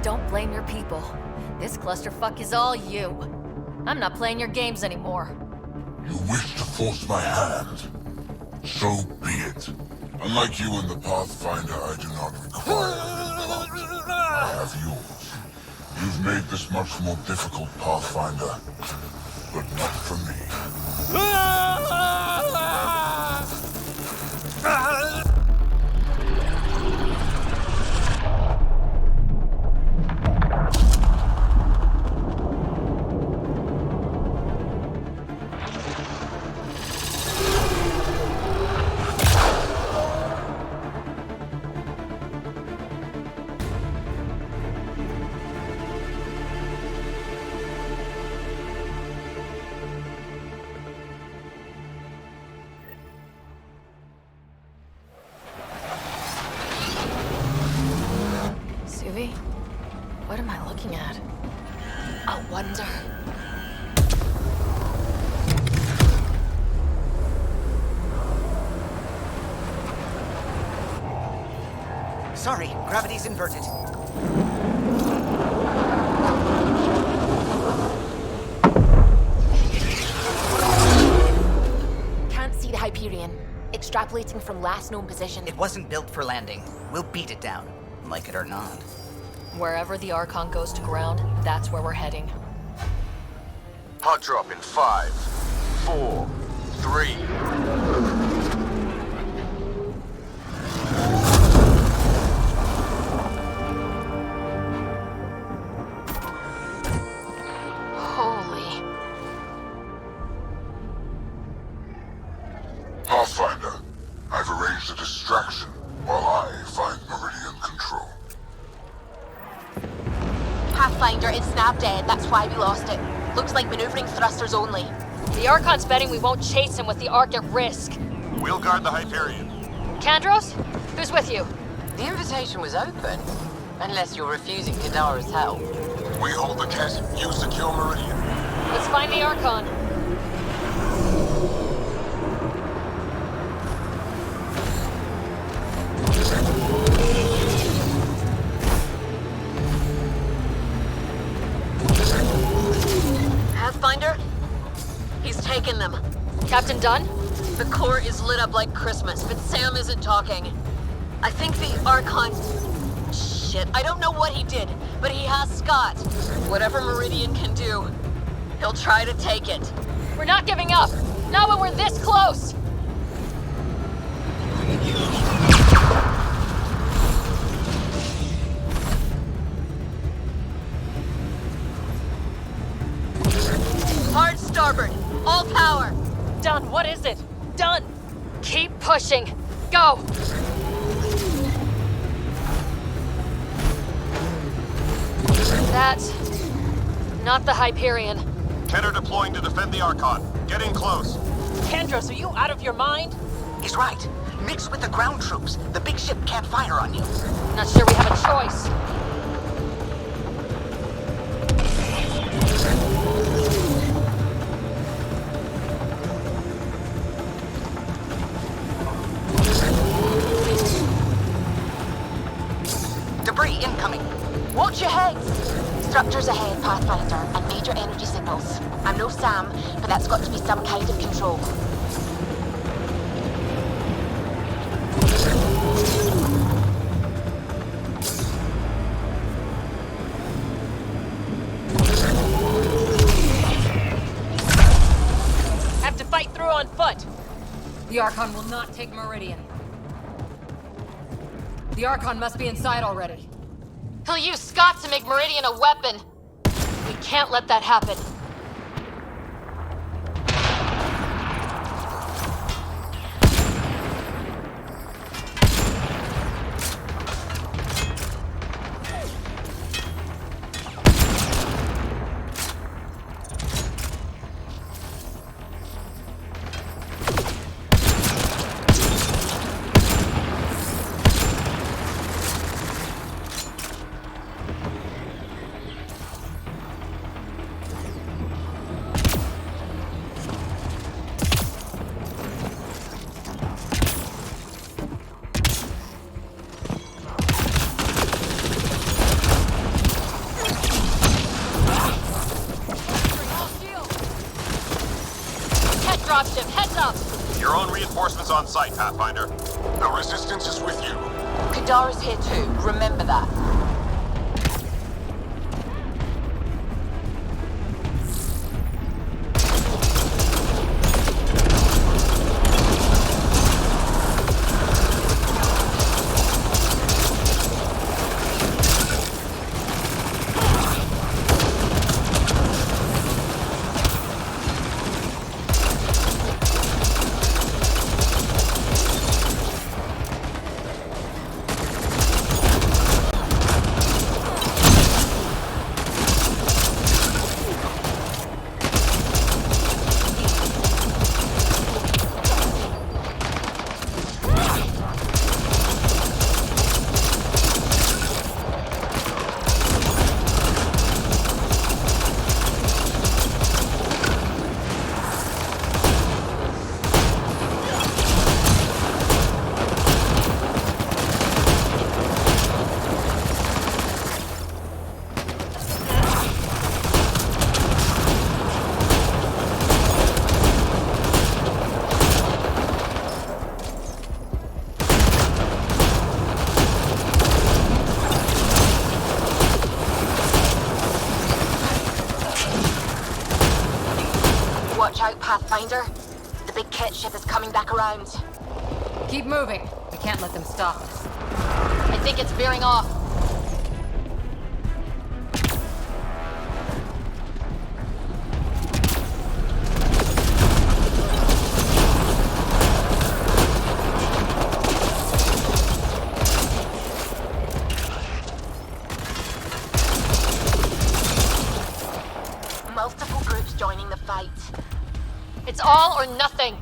don't blame your people. This clusterfuck is all you. I'm not playing your games anymore. You wish to force my hand? So be it. Unlike you in the Pathfinder, I do not require your blood. I have yours. You've made this much more difficult, Pathfinder, but not for me. Suvi? What am I looking at? A wonder. Sorry, gravity's inverted. Can't see the Hyperion. Extrapolating from last known position. It wasn't built for landing. We'll beat it down, like it or not. Wherever the Archon goes to ground, that's where we're heading. Hot drop in 5, 4, 3. Holy. Pathfinder, I've arranged a distraction while I find Meridian control. Pathfinder, it's snap dead. That's why we lost it. Looks like maneuvering thrusters only. The Archon's betting we won't chase him with the Ark at risk. We'll guard the Hyperion. Kandros? Who's with you? The invitation was open. Unless you're refusing Kadara's help. We hold the Ket, you secure Meridian. Let's find the Archon. Pathfinder? He's taken them. Captain Dunn? The core is lit up like Christmas, but Sam isn't talking. I think the Archon... Shit, I don't know what he did, but he has Scott. Whatever Meridian can do, he'll try to take it. We're not giving up. Not when we're this close. Hard starboard. All power. Dunn, what is it? Dunn! Keep pushing. Go! That's... not the Hyperion. Ketter deploying to defend the Archon. Get in close. Kandros, are you out of your mind? He's right. Mix with the ground troops. The big ship can't fire on you. Not sure we have a choice. Debris incoming. Watch your heads! Structures ahead, Pathfinder, and major energy signals. I'm no Sam, but that's got to be some kind of control. Have to fight through on foot. The Archon will not take Meridian. The Archon must be inside already. He'll use Scott to make Meridian a weapon. We can't let that happen. Your own reinforcements on site, Pathfinder. The Resistance is with you. Kadara's here too, remember that. Watch out, Pathfinder. The big kit ship is coming back around. Keep moving. We can't let them stop us. I think it's veering off. Multiple groups joining the fight. It's all or nothing.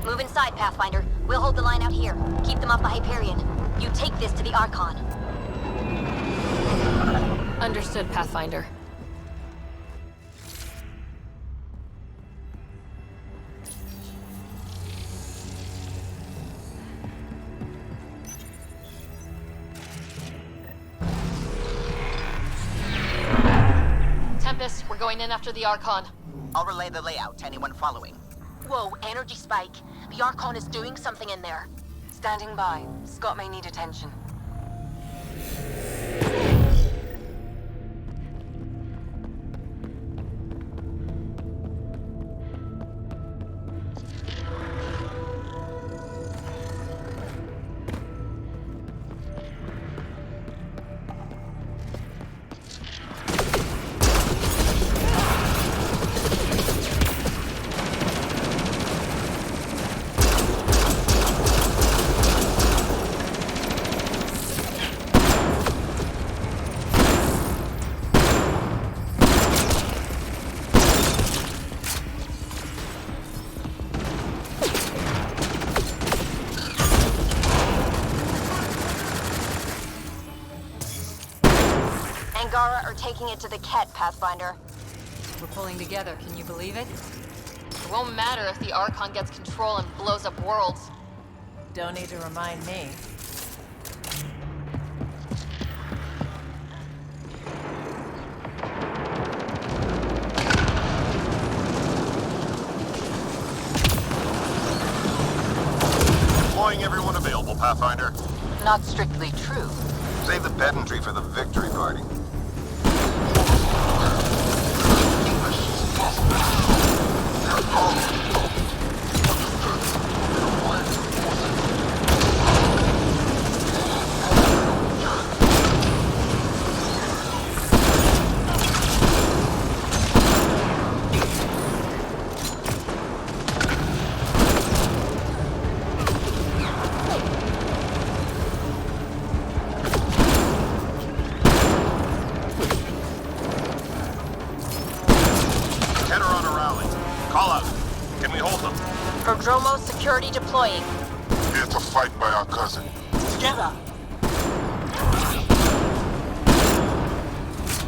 Move inside, Pathfinder. We'll hold the line out here. Keep them off the Hyperion. You take this to the Archon. Understood, Pathfinder. Tempest, we're going in after the Archon. I'll relay the layout to anyone following. Whoa, energy spike. The Archon is doing something in there. Standing by. Scott may need attention. Angara are taking it to the Ket, Pathfinder. We're pulling together. Can you believe it? It won't matter if the Archon gets control and blows up worlds. Don't need to remind me. Deploying everyone available, Pathfinder. Not strictly true. Save the pedantry for the victory party. Impressions possible. Call out. Can we hold them? Prodromo security deploying. Here to fight by our cousin. Together!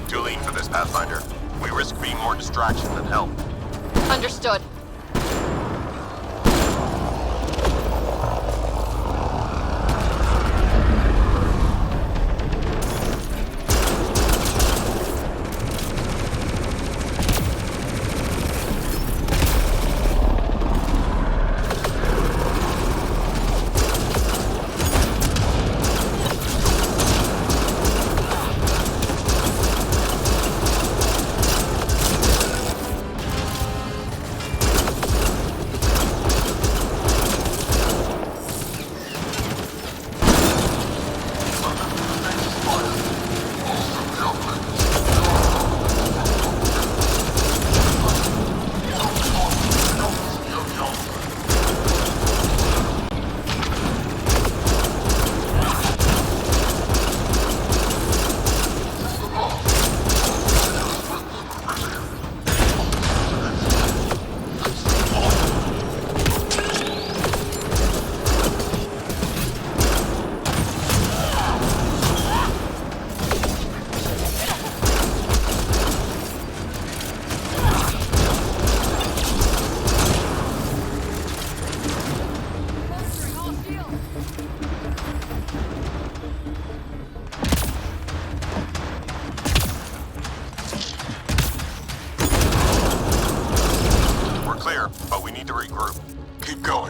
Too lean for this, Pathfinder. We risk being more distraction than help. Understood.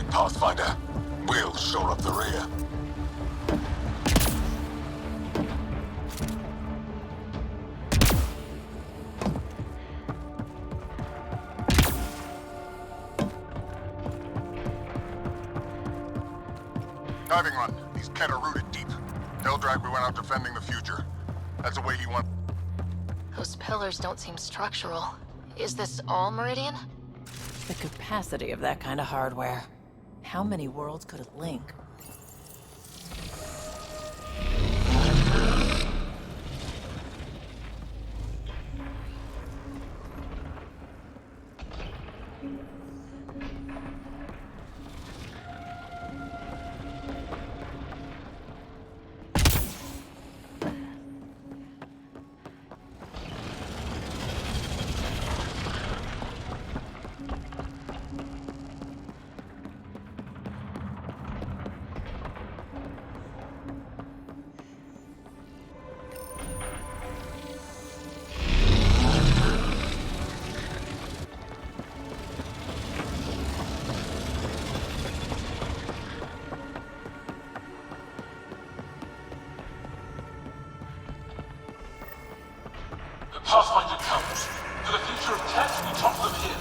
Pathfinder. We'll shore up the rear. Diving run. These Ket are rooted deep. They'll drag we went out defending the future. That's the way he wants. Those pillars don't seem structural. Is this all Meridian? The capacity of that kind of hardware. How many worlds could it link? Pathfinder comes. For the future of Ket, we talk them here.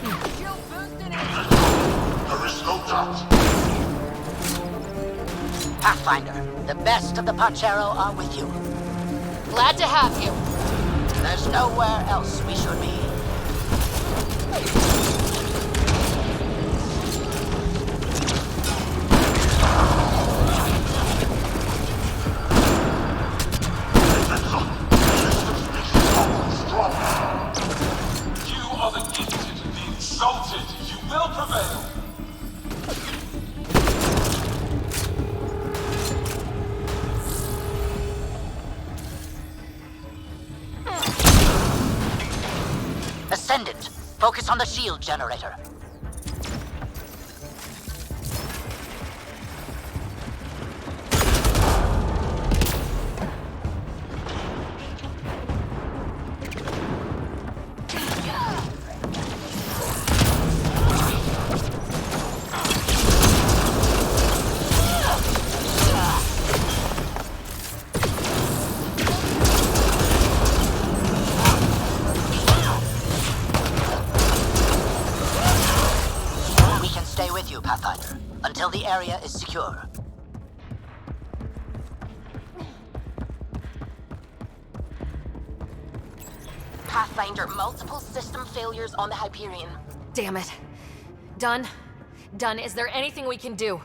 There is no doubt. Pathfinder, the best of the Pachero are with you. Glad to have you. There's nowhere else we should be. You are the gifted, the exalted. You will prevail. Ascendant, focus on the shield generator. Pathfinder, until the area is secure. Pathfinder, multiple system failures on the Hyperion. Damn it. Done. Done. Is there anything we can do?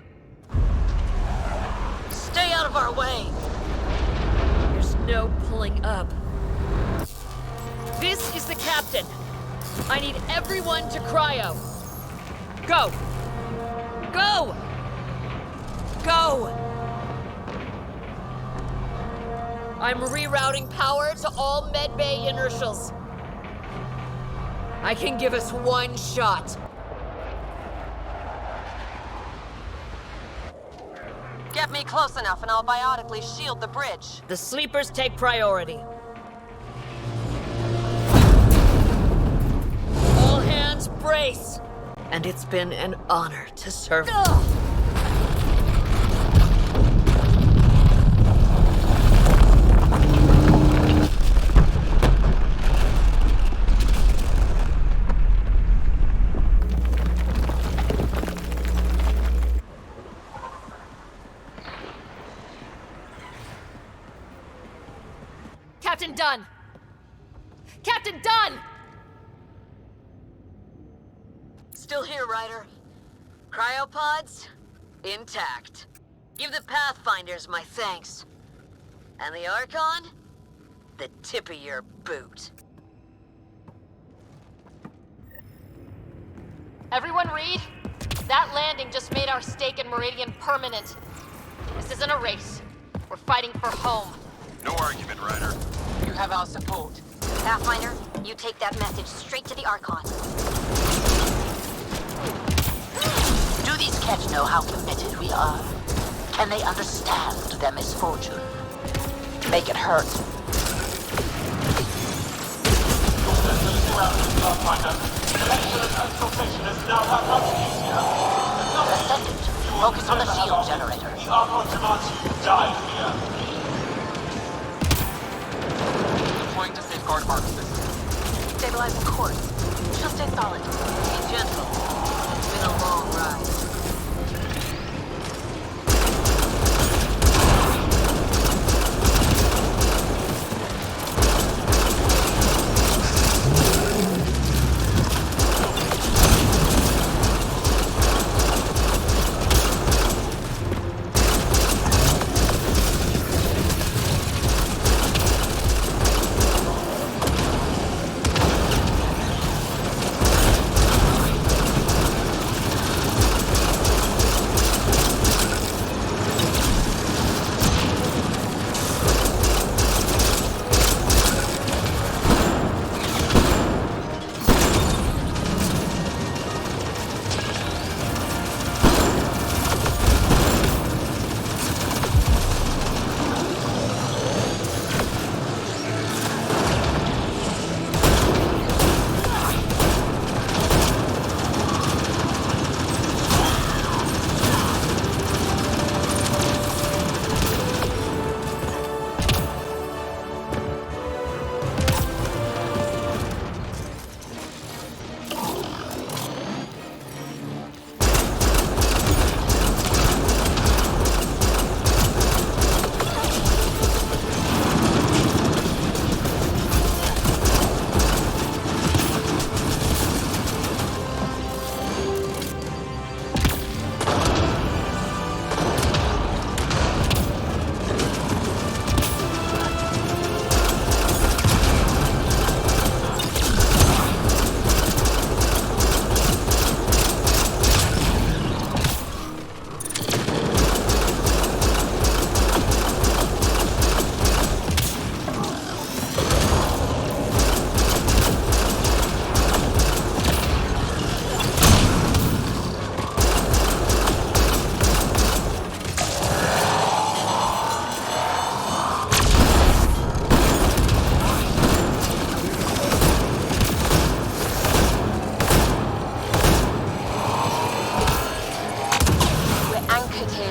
Stay out of our way! There's no pulling up. This is the captain. I need everyone to cryo. Go! Go! Go! I'm rerouting power to all medbay inertials. I can give us one shot. Get me close enough and I'll biotically shield the bridge. The sleepers take priority. All hands brace. And it's been an honor to serve. Captain Dunn! Captain Dunn! Still here, Ryder. Cryopods? Intact. Give the Pathfinders my thanks. And the Archon? The tip of your boot. Everyone read? That landing just made our stake in Meridian permanent. This isn't a race. We're fighting for home. No argument, Ryder. You have our support. Pathfinder, you take that message straight to the Archon. Do these Kett know how committed we are? Can they understand their misfortune? Make it hurt. Ascendant, focus on the shield generator. The Archon demands you die here. Deploying to safeguard arc system. Stabilizing course. She'll stay solid. Be gentle. It's been a long ride.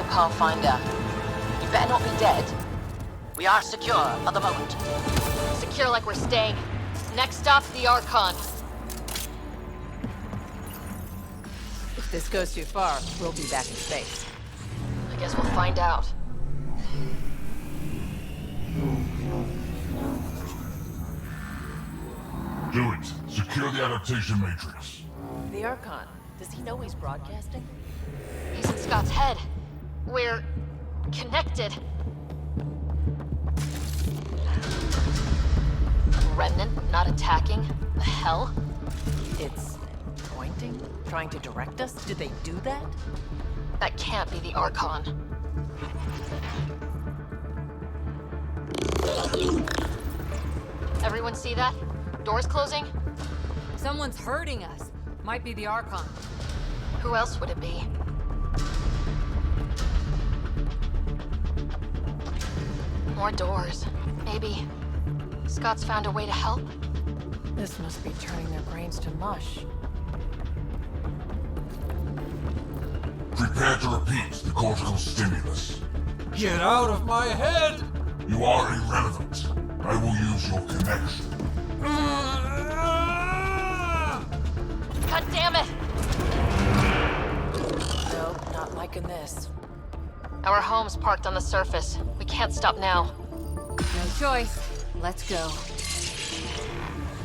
Pathfinder. You better not be dead. We are secure at the moment. Secure like we're staying. Next stop, the Archon. If this goes too far, we'll be back in space. I guess we'll find out. Do it. Secure the adaptation matrix. The Archon, does he know he's broadcasting? He's in Scott's head. We're connected. Remnant not attacking? The hell? It's pointing? Trying to direct us? Did they do that? That can't be the Archon. Everyone see that? Doors closing? Someone's hurting us. Might be the Archon. Who else would it be? More doors. Maybe Scott's found a way to help? This must be turning their brains to mush. Prepare to repeat the cortical stimulus. Get out of my head! You are irrelevant. I will use your connection. God damn it! Nope, not liking this. Our home's parked on the surface. We can't stop now. No choice. Let's go.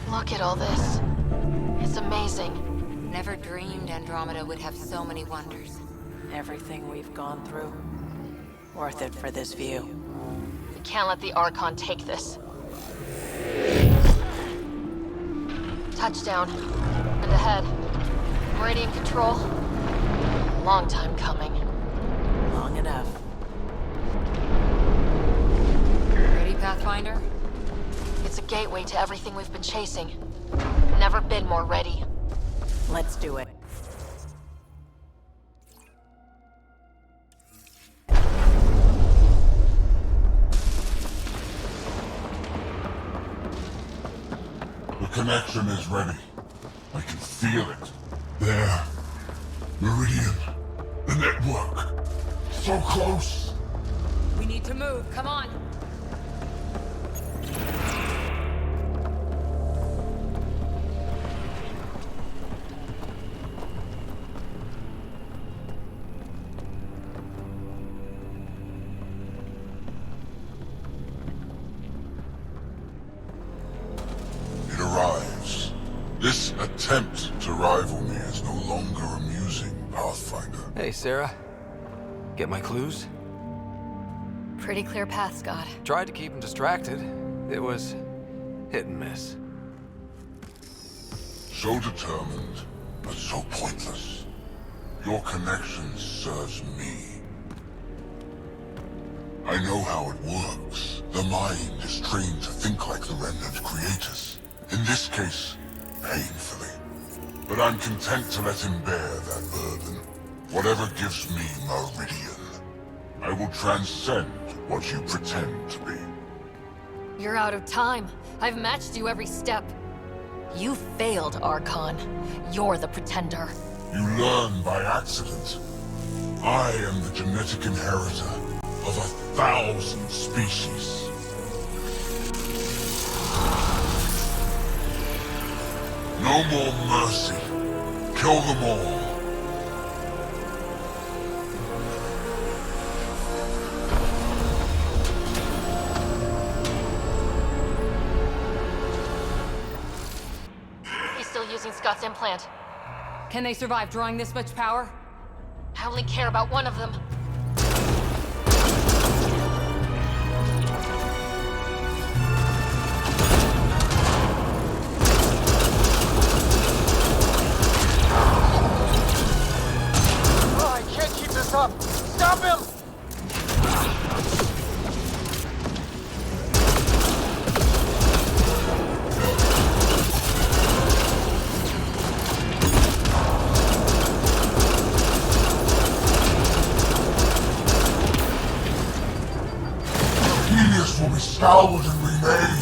Look at all this. It's amazing. Never dreamed Andromeda would have so many wonders. Everything we've gone through. Worth it for this view. We can't let the Archon take this. Touchdown. And ahead. Meridian control. Long time coming. Long enough. Ready, Pathfinder? It's a gateway to everything we've been chasing. Never been more ready. Let's do it. The connection is ready. I can feel it. There. Meridian. The network. So close. We need to move. Come on. It arrives. This attempt to rival me is no longer amusing, Pathfinder. Hey, Sarah. Get my clues? Pretty clear path, Scott. Tried to keep him distracted. It was hit and miss. So determined, but so pointless. Your connection serves me. I know how it works. The mind is trained to think like the Remnant creators. In this case, painfully. But I'm content to let him bear that burden. Whatever gives me Meridian. I will transcend what you pretend to be. You're out of time. I've matched you every step. You failed, Archon. You're the pretender. You learn by accident. I am the genetic inheritor of 1,000 species. No more mercy. Kill them all. He's still using Scott's implant. Can they survive drawing this much power? I only care about one of them. Oh, I can't keep this up! Stop him! Helios will be scoured and remade.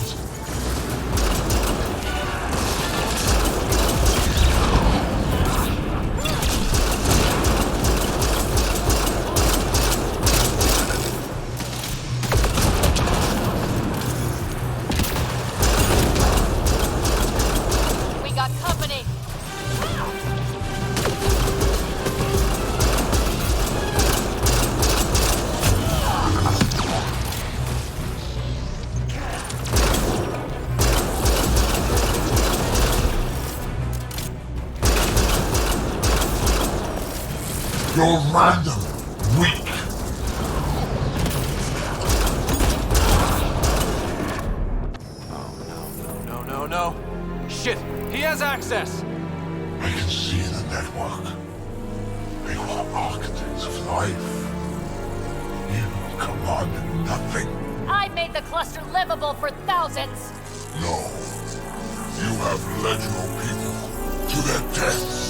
We got company. You're random, weak. No. Shit! He has access! I can see that. network. They were architects of life. You commanded nothing. I made the cluster livable for thousands. No. You have led your people to their deaths.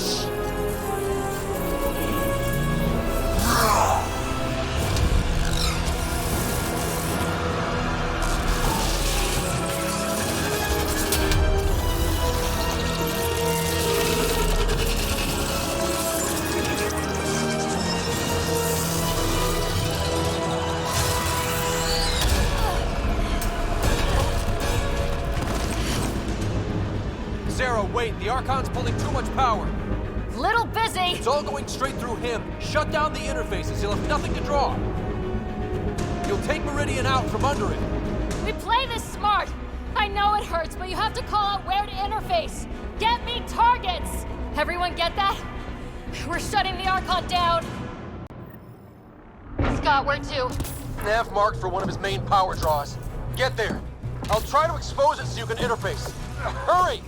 Zero, wait. The Archon's pulling too much power. Little busy. It's all going straight through him. Shut down the interfaces. He'll have nothing to draw. You'll take Meridian out from under it. We play this smart. I know it hurts, but you have to call out where to interface. Get me targets. Everyone get that? We're shutting the Archon down. Scott, where to? Nav marked for one of his main power draws. Get there. I'll try to expose it so you can interface. Hurry!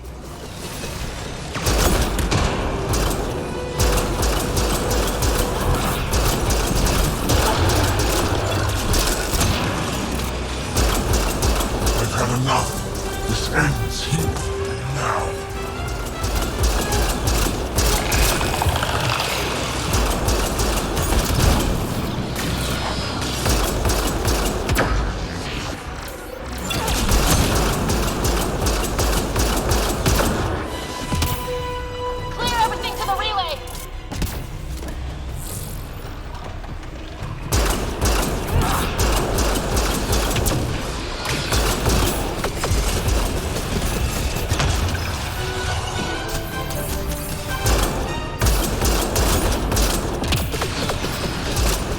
I've had enough. This ends here, now. Clear everything to the relay.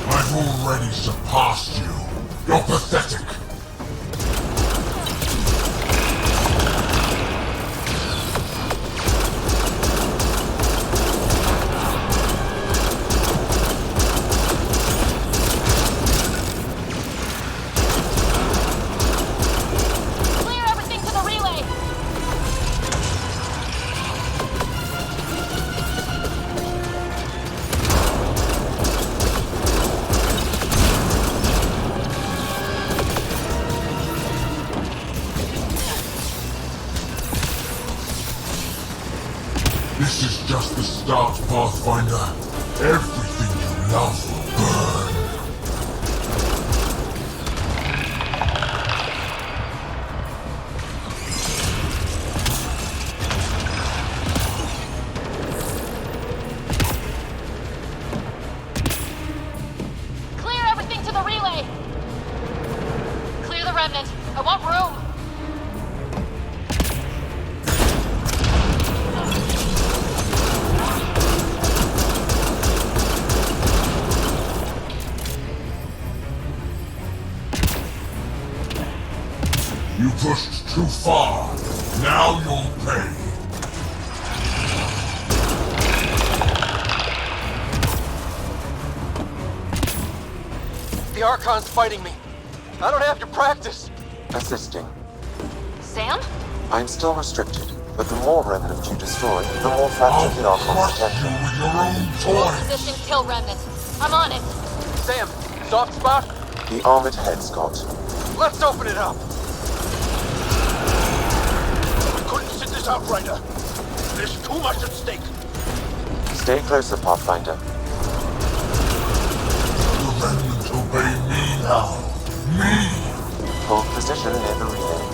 I've already surpassed you. You're pathetic. Clear everything to the relay. This is just the start, Pathfinder. Everything you love will burn. Clear everything to the relay. Clear the remnant. I want room. You pushed too far. Now you'll pay. The Archon's fighting me. I don't have to practice. Assisting. Sam? I'm still restricted, but the more remnant you destroy, the more fractured the Archon's potential. With your own Hold toys. position, kill remnant. I'm on it. Sam, soft spot? The armored head, Scott. Let's open it up. We couldn't sit this out, Ryder. There's too much at stake. Stay closer, Pathfinder. The remnant obey me now. Me! Hold position near the relay.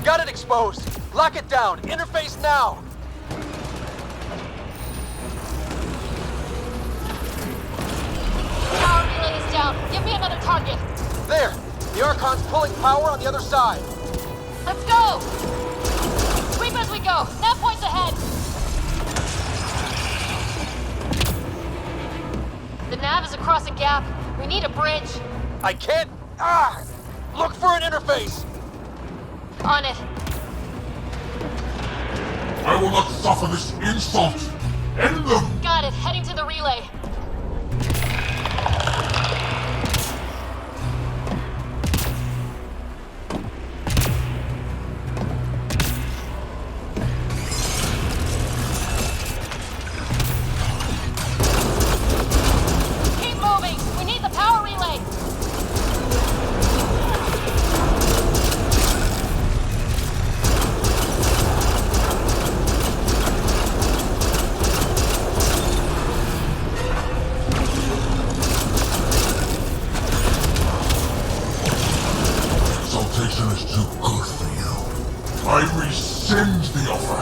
Got it exposed. Lock it down. Interface now. Power Archon's pulling power on the other side. Let's go! Sweep as we go! Nav points ahead! The nav is across a gap. We need a bridge. I can't... Look for an interface! On it. I will not suffer this insult! End them! Got it. Heading to the relay. Keep moving. We need the power relay. Exaltation is too good for you. I rescind the offer.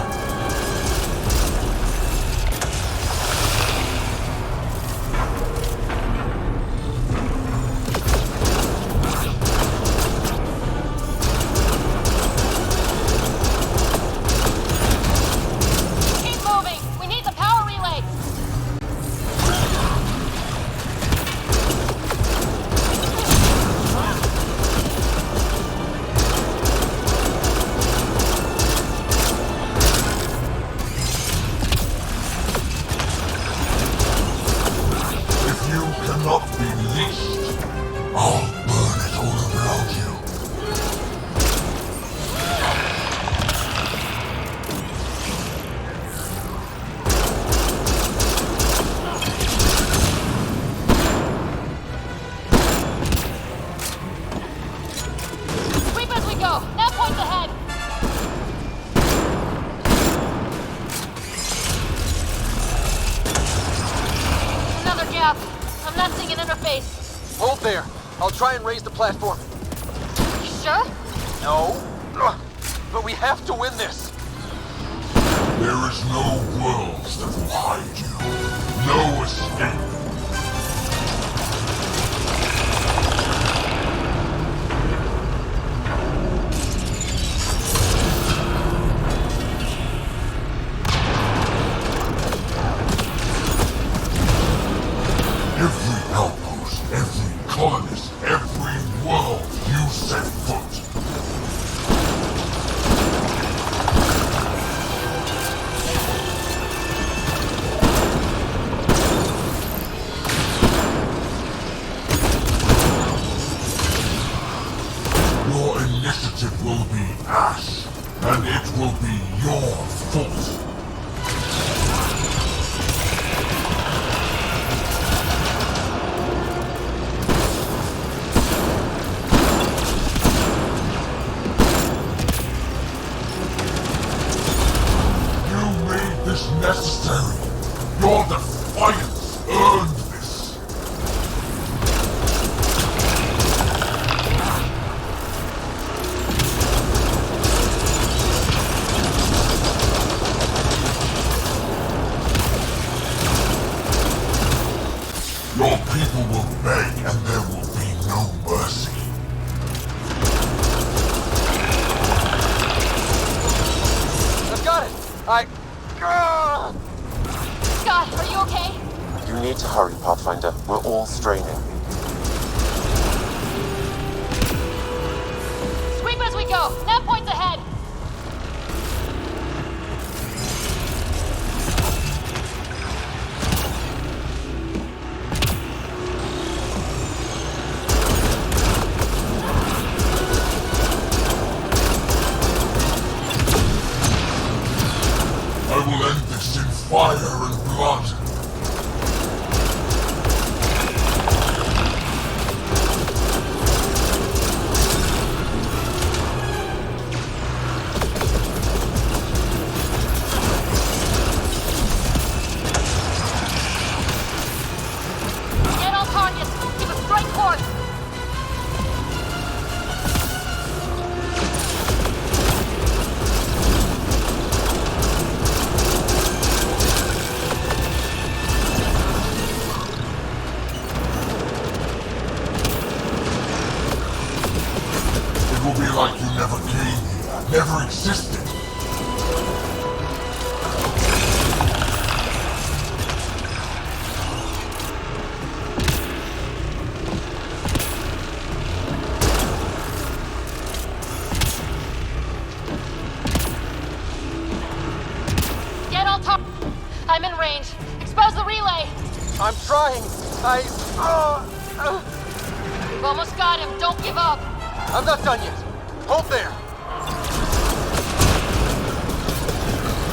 Keep moving. We need the power relay. If you cannot be leashed, I'll burn it all around you. Sweep as we go. Nav points ahead. Another gap. I'm not seeing an interface. Hold there. I'll try and raise the platform. You sure? No. But we have to win this. There is no worlds that will hide you. No escape. Every outpost, every colonist, every world you set foot. Your initiative will be ash, and it will be your fault. You made this necessary. Your defiance earned this. Your people will beg, and there will be no mercy. I've got it. Scott, are you okay? You need to hurry, Pathfinder. We're all straining. Sweep as we go. Nav points ahead. I will end this in fire and blood. never existed. Get on top! I'm in range. Expose the relay! I'm trying. We've almost got him. Don't give up. I'm not done yet. Hold there.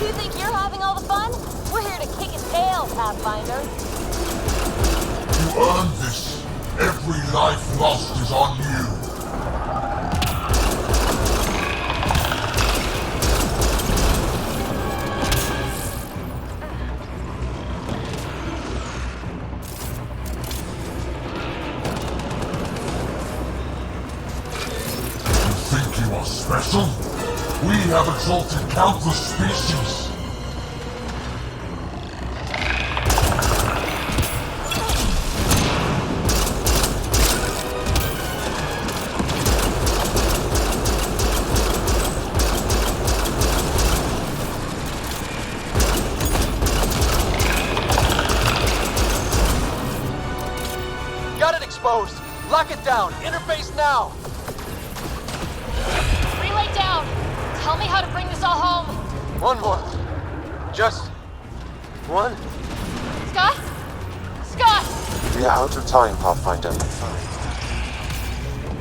You think you're having all the fun? We're here to kick his tail, Pathfinder. You earned this. Every life lost is on you. You are special? We have exalted countless species. Got it exposed. Lock it down. Interface now. Relay down. Tell me how to bring this all home. One more. Just one. Scott? Scott! We are out of time, Pathfinder.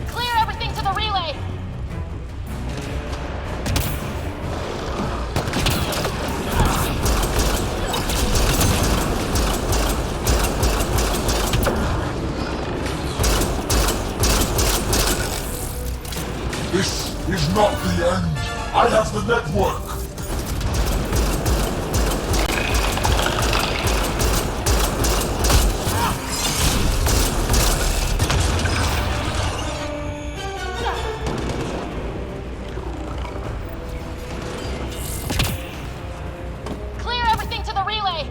Clear everything to the relay. This is not the end. I have the network. Clear everything to the relay.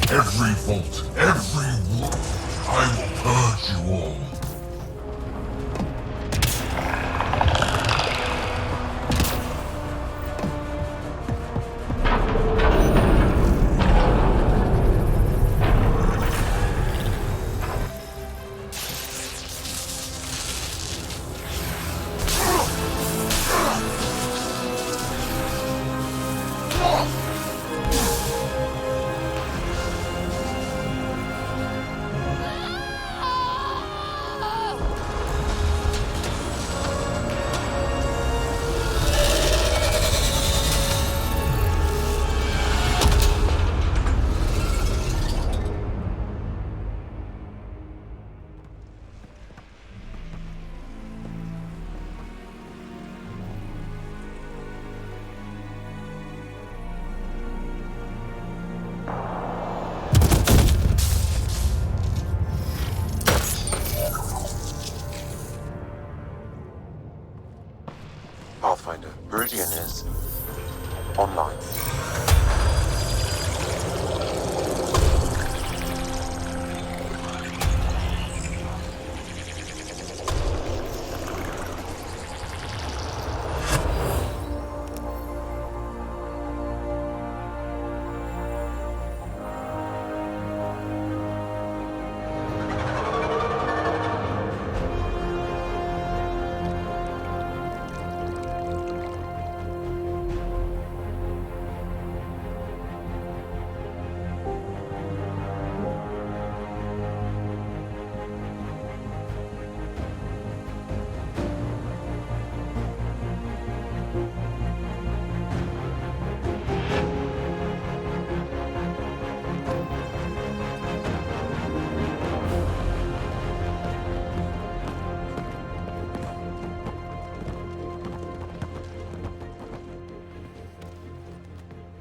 Every vault, every wall. I will purge you all. Pathfinder, Meridian is online.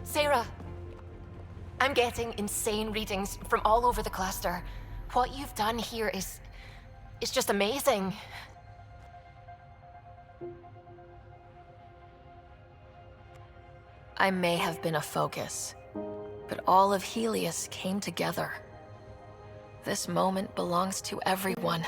Sarah, I'm getting insane readings from all over the cluster. What you've done here is... it's just amazing. I may have been a focus, but all of Helios came together. This moment belongs to everyone.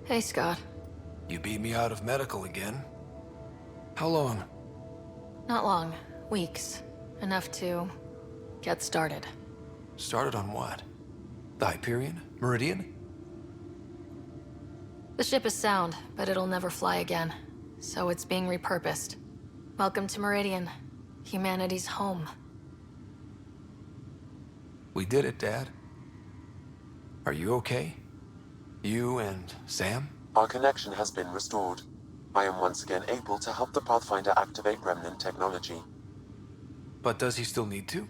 Hey, Scott. You beat me out of medical again. How long? Not long. Weeks. Enough to get started. Started on what? The Hyperion? Meridian? The ship is sound, but it'll never fly again. So it's being repurposed. Welcome to Meridian. Humanity's home. We did it, Dad. Are you okay? You and Sam? Our connection has been restored. I am once again able to help the Pathfinder activate remnant technology. But does he still need to?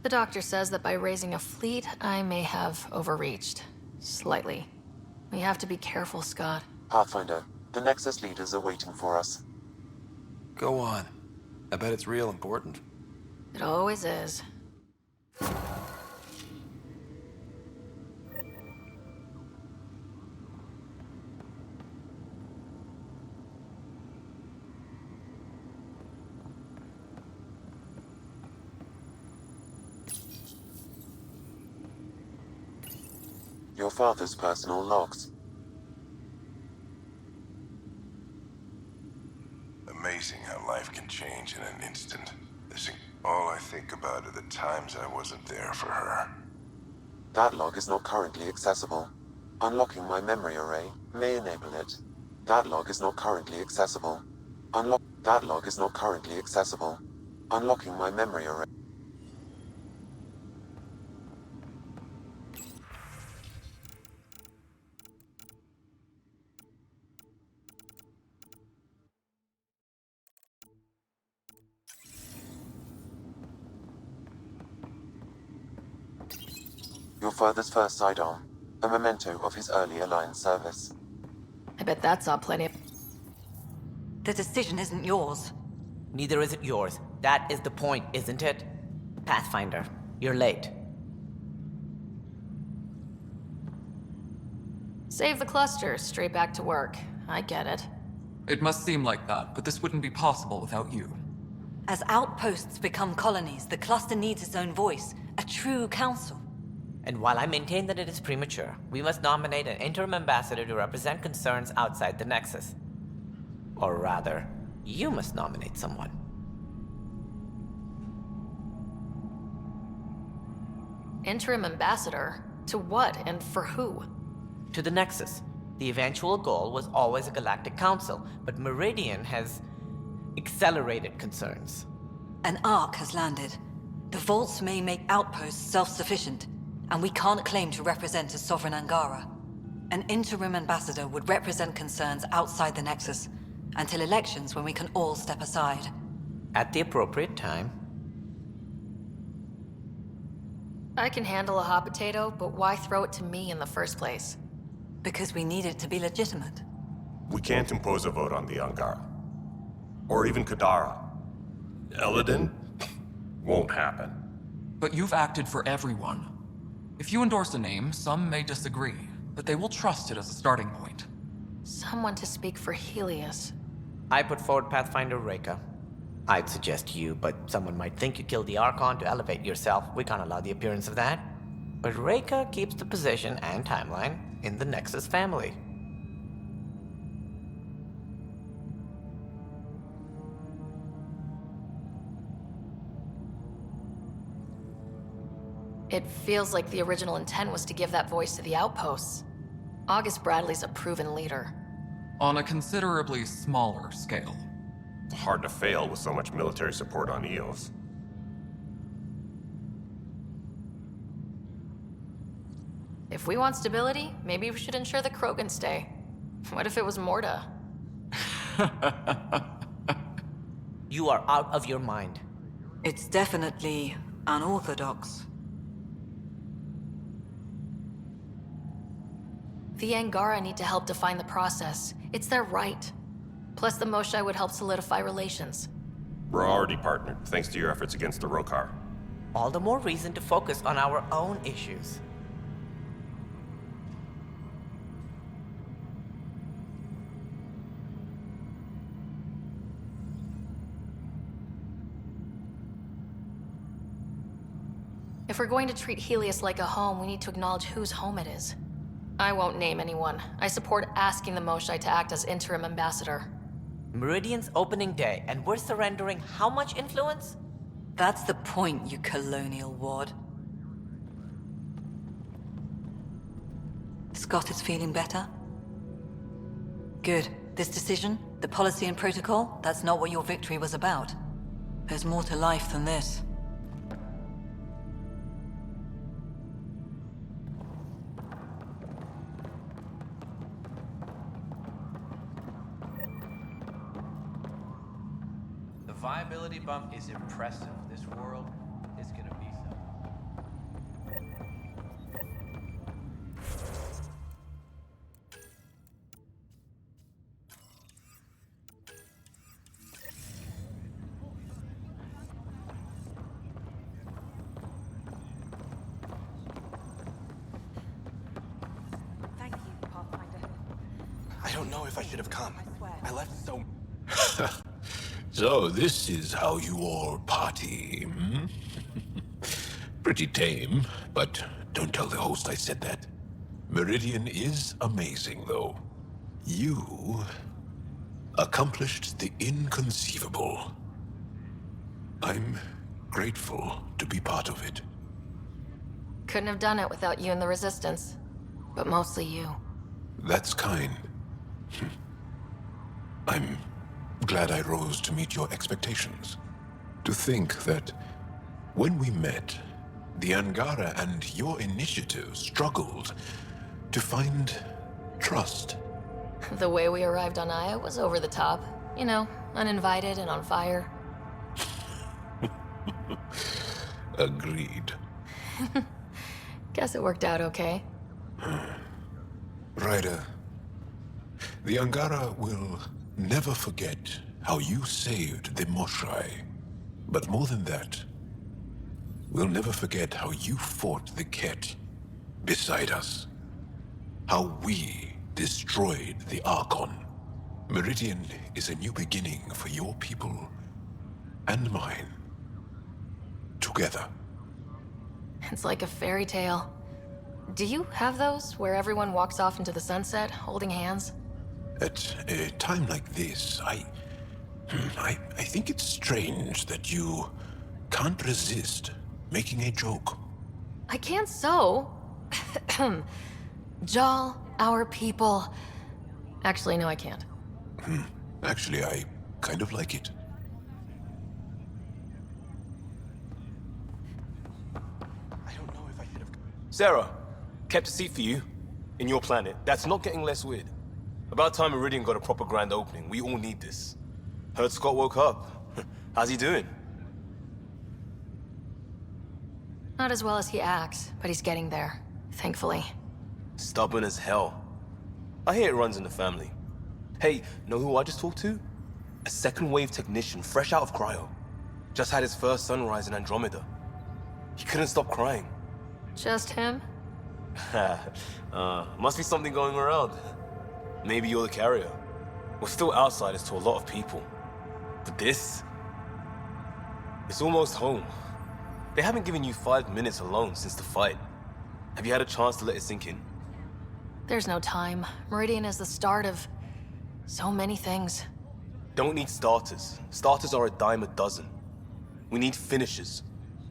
The doctor says that by raising a fleet, I may have overreached. Slightly. We have to be careful, Scott. Pathfinder, the Nexus leaders are waiting for us. Go on. I bet it's real important. It always is. Your father's personal logs. Amazing how life can change in an instant. All I think about are the times I wasn't there for her. That log is not currently accessible. Unlocking my memory array may enable it. That log is not currently accessible. That log is not currently accessible. Unlocking my memory array. Your father's first sidearm, a memento of his early Alliance service. I bet that saw plenty of... The decision isn't yours. Neither is it yours. That is the point, isn't it? Pathfinder, you're late. Save the cluster, straight back to work. I get it. It must seem like that, but this wouldn't be possible without you. As outposts become colonies, the cluster needs its own voice, a true council. And while I maintain that it is premature, we must nominate an interim ambassador to represent concerns outside the Nexus. Or rather, you must nominate someone. Interim ambassador? To what and for who? To the Nexus. The eventual goal was always a galactic council, but Meridian has accelerated concerns. An Ark has landed. The vaults may make outposts self-sufficient, and we can't claim to represent a sovereign Angara. An interim ambassador would represent concerns outside the Nexus, until elections when we can all step aside. At the appropriate time. I can handle a hot potato, but why throw it to me in the first place? Because we need it to be legitimate. We can't impose a vote on the Angara. Or even Kadara. Eladin? Won't happen. But you've acted for everyone. If you endorse a name, some may disagree, but they will trust it as a starting point. Someone to speak for Helios. I put forward Pathfinder Reka. I'd suggest you, but someone might think you killed the Archon to elevate yourself. We can't allow the appearance of that. But Reka keeps the position and timeline in the Nexus family. It feels like the original intent was to give that voice to the outposts. August Bradley's a proven leader. On a considerably smaller scale. Hard to fail with so much military support on Eos. If we want stability, maybe we should ensure the Krogan stay. What if it was Morta? You are out of your mind. It's definitely unorthodox. The Angara need to help define the process. It's their right. Plus, the Moshae would help solidify relations. We're already partnered, thanks to your efforts against the Rokar. All the more reason to focus on our own issues. If we're going to treat Helios like a home, we need to acknowledge whose home it is. I won't name anyone. I support asking the Moshae to act as interim ambassador. Meridian's opening day, and we're surrendering how much influence? That's the point, you colonial wad. Scott is feeling better? Good. This decision, the policy and protocol, that's not what your victory was about. There's more to life than this. The viability bump is impressive. This world is gonna be something. Thank you, Pathfinder. I don't know if I should have come. I left so... So this is how you all party, hmm? Pretty tame, but don't tell the host I said that. Meridian is amazing, though. You accomplished the inconceivable. I'm grateful to be part of it. Couldn't have done it without you and the Resistance. But mostly you. That's kind. I'm glad I rose to meet your expectations. To think that when we met, the Angara and your initiative struggled to find trust. The way we arrived on Aya was over the top. You know, uninvited and on fire. Agreed. Guess it worked out okay. Ryder, the Angara will never forget how you saved the Moshae. But more than that, we'll never forget how you fought the Ket beside us. How we destroyed the Archon. Meridian is a new beginning for your people and mine. Together. It's like a fairy tale. Do you have those, where everyone walks off into the sunset, holding hands? At a time like this, I think it's strange that you can't resist making a joke. I can't so. Jal, our people. Actually, no, I can't. Actually, I kind of like it. Sarah, kept a seat for you. In your planet. That's not getting less weird. About time Meridian got a proper grand opening. We all need this. Heard Scott woke up. How's he doing? Not as well as he acts, but he's getting there. Thankfully. Stubborn as hell. I hear it runs in the family. Hey, know who I just talked to? A second wave technician fresh out of cryo. Just had his first sunrise in Andromeda. He couldn't stop crying. Just him? Must be something going around. Maybe you're the carrier. We're still outsiders to a lot of people. But this? It's almost home. They haven't given you 5 minutes alone since the fight. Have you had a chance to let it sink in? There's no time. Meridian is the start of so many things. Don't need starters. Starters are a dime a dozen. We need finishers,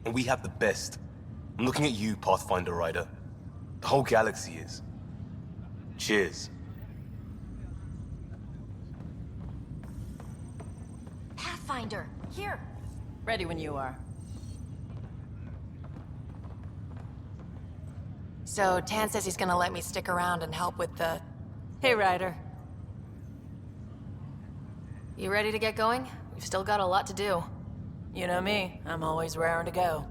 and we have the best. I'm looking at you, Pathfinder Rider. The whole galaxy is. Cheers. Pathfinder, here. Ready when you are. So, Tan says he's gonna let me stick around and help with the... Hey, Ryder. You ready to get going? We've still got a lot to do. You know me, I'm always raring to go.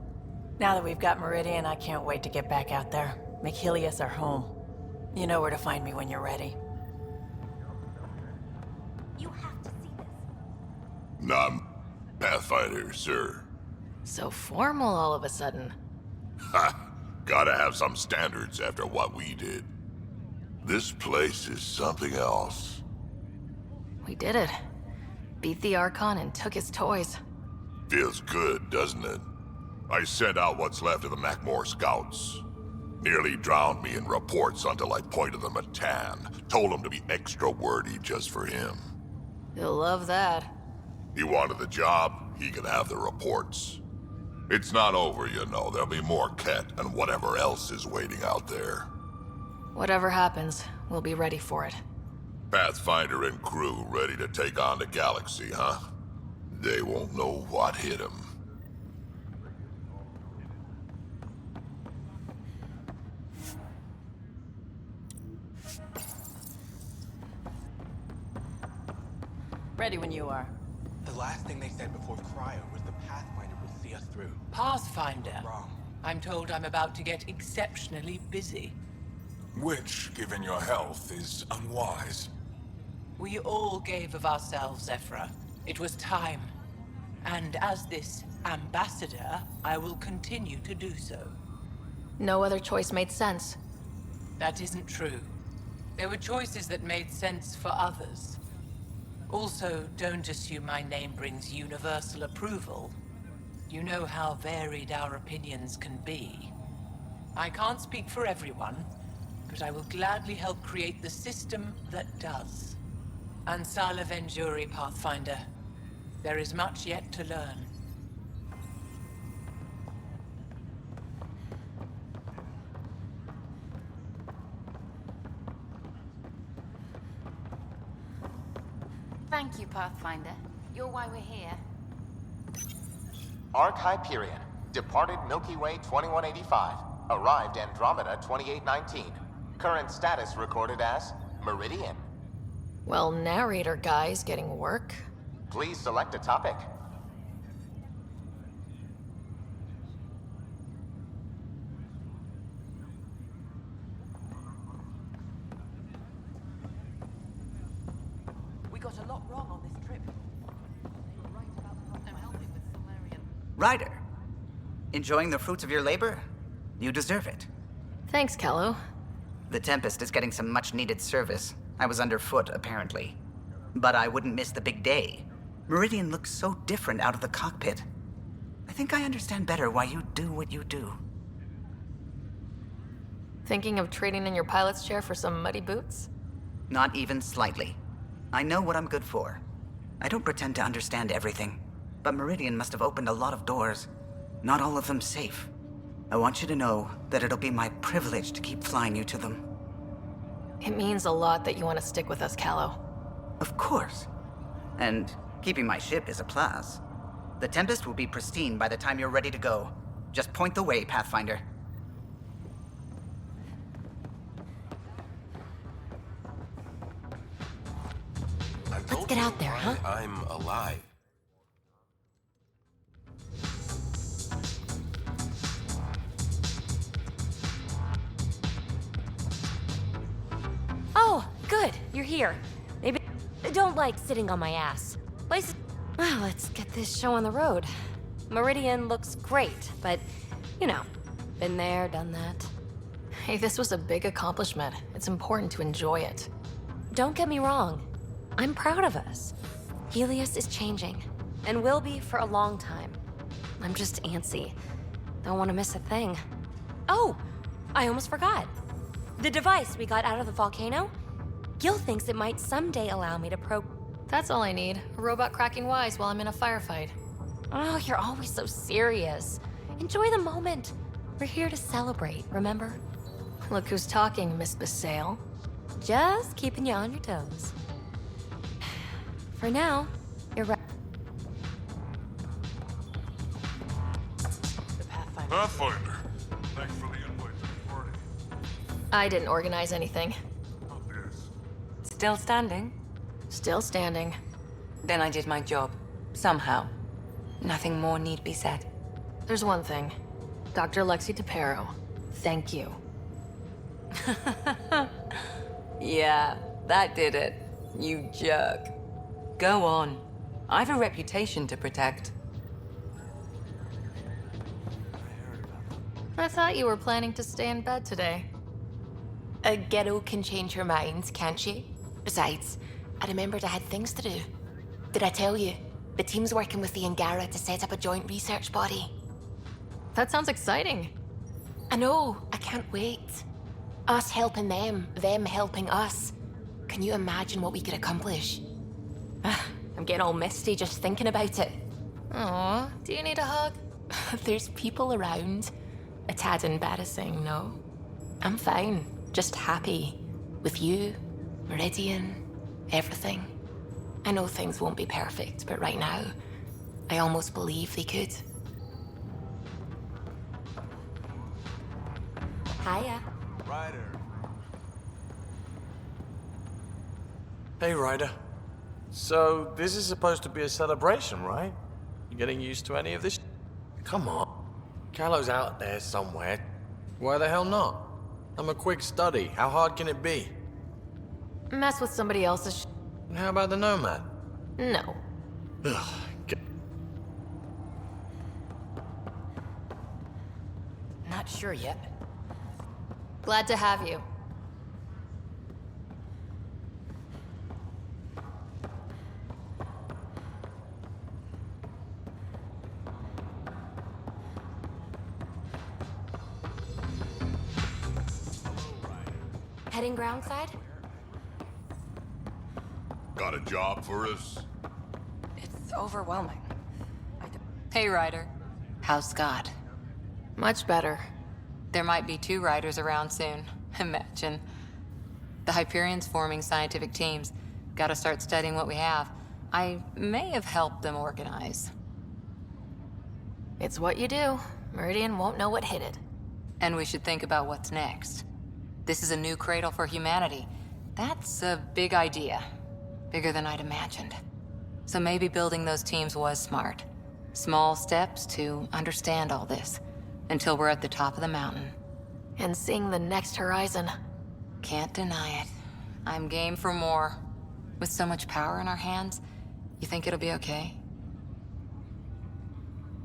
Now that we've got Meridian, I can't wait to get back out there. Make Helios our home. You know where to find me when you're ready. Nam, Pathfinder, sir. So formal all of a sudden. Ha! Gotta have some standards after what we did. This place is something else. We did it. Beat the Archon and took his toys. Feels good, doesn't it? I sent out what's left of the Macmore scouts. Nearly drowned me in reports until I pointed them at Tan. Told him to be extra wordy just for him. He'll love that. He wanted the job, he could have the reports. It's not over, you know. There'll be more Ket and whatever else is waiting out there. Whatever happens, we'll be ready for it. Pathfinder and crew ready to take on the galaxy, huh? They won't know what hit them. Ready when you are. The last thing they said before Cryo was the Pathfinder would see us through. Pathfinder. Wrong. I'm told I'm about to get exceptionally busy. Which, given your health, is unwise. We all gave of ourselves, Ephra. It was time. And as this ambassador, I will continue to do so. No other choice made sense. That isn't true. There were choices that made sense for others. Also, don't assume my name brings universal approval. You know how varied our opinions can be. I can't speak for everyone, but I will gladly help create the system that does. Ansala Venjuri, Pathfinder. There is much yet to learn. Thank you, Pathfinder. You're why we're here. Arc Hyperion, departed Milky Way 2185, arrived Andromeda 2819. Current status recorded as Meridian. Well, narrator guy's getting work. Please select a topic. We got a lot wrong on this trip. Ryder, enjoying the fruits of your labor? You deserve it. Thanks, Callow. The Tempest is getting some much-needed service. I was underfoot, apparently. But I wouldn't miss the big day. Meridian looks so different out of the cockpit. I think I understand better why you do what you do. Thinking of trading in your pilot's chair for some muddy boots? Not even slightly. I know what I'm good for. I don't pretend to understand everything, but Meridian must have opened a lot of doors. Not all of them safe. I want you to know that it'll be my privilege to keep flying you to them. It means a lot that you want to stick with us, Callow. Of course. And keeping my ship is a plus. The Tempest will be pristine by the time you're ready to go. Just point the way, Pathfinder. Let's get out there, huh? I'm alive. Oh, good. You're here. Maybe... Don't like sitting on my ass. Let's get this show on the road. Meridian looks great, but, you know, been there, done that. Hey, this was a big accomplishment. It's important to enjoy it. Don't get me wrong. I'm proud of us. Helios is changing, and will be for a long time. I'm just antsy. Don't want to miss a thing. Oh, I almost forgot. The device we got out of the volcano? Gil thinks it might someday allow me to That's all I need. A robot cracking wise while I'm in a firefight. Oh, you're always so serious. Enjoy the moment. We're here to celebrate, remember? Look who's talking, Miss Basale. Just keeping you on your toes. For now, you're right. Pathfinder, thanks for the invite to the party. I didn't organize anything. Still standing? Still standing. Then I did my job. Somehow. Nothing more need be said. There's one thing. Dr. Lexi DePero, thank you. Yeah, that did it. You jerk. Go on. I've a reputation to protect. I thought you were planning to stay in bed today. A ghetto can change her mind, can't she? Besides, I remembered I had things to do. Did I tell you? The team's working with the Angara to set up a joint research body. That sounds exciting. I know, I can't wait. Us helping them helping us. Can you imagine what we could accomplish? I'm getting all misty just thinking about it. Aw, do you need a hug? There's people around. A tad embarrassing, no? I'm fine, just happy. With you, Meridian, everything. I know things won't be perfect, but right now, I almost believe they could. Hiya. Ryder. Hey, Ryder. So, this is supposed to be a celebration, right? You getting used to any of this? Come on. Callow's out there somewhere. Why the hell not? I'm a quick study. How hard can it be? Mess with somebody else's And how about the Nomad? No. Ugh. Not sure yet. Glad to have you. Heading groundside? Got a job for us? It's overwhelming. Hey, Ryder. How's Scott? Much better. There might be 2 Riders around soon. Imagine. The Hyperion's forming scientific teams. Gotta start studying what we have. I may have helped them organize. It's what you do. Meridian won't know what hit it. And we should think about what's next. This is a new cradle for humanity. That's a big idea. Bigger than I'd imagined. So maybe building those teams was smart. Small steps to understand all this. Until we're at the top of the mountain. And seeing the next horizon. Can't deny it. I'm game for more. With so much power in our hands, you think it'll be okay?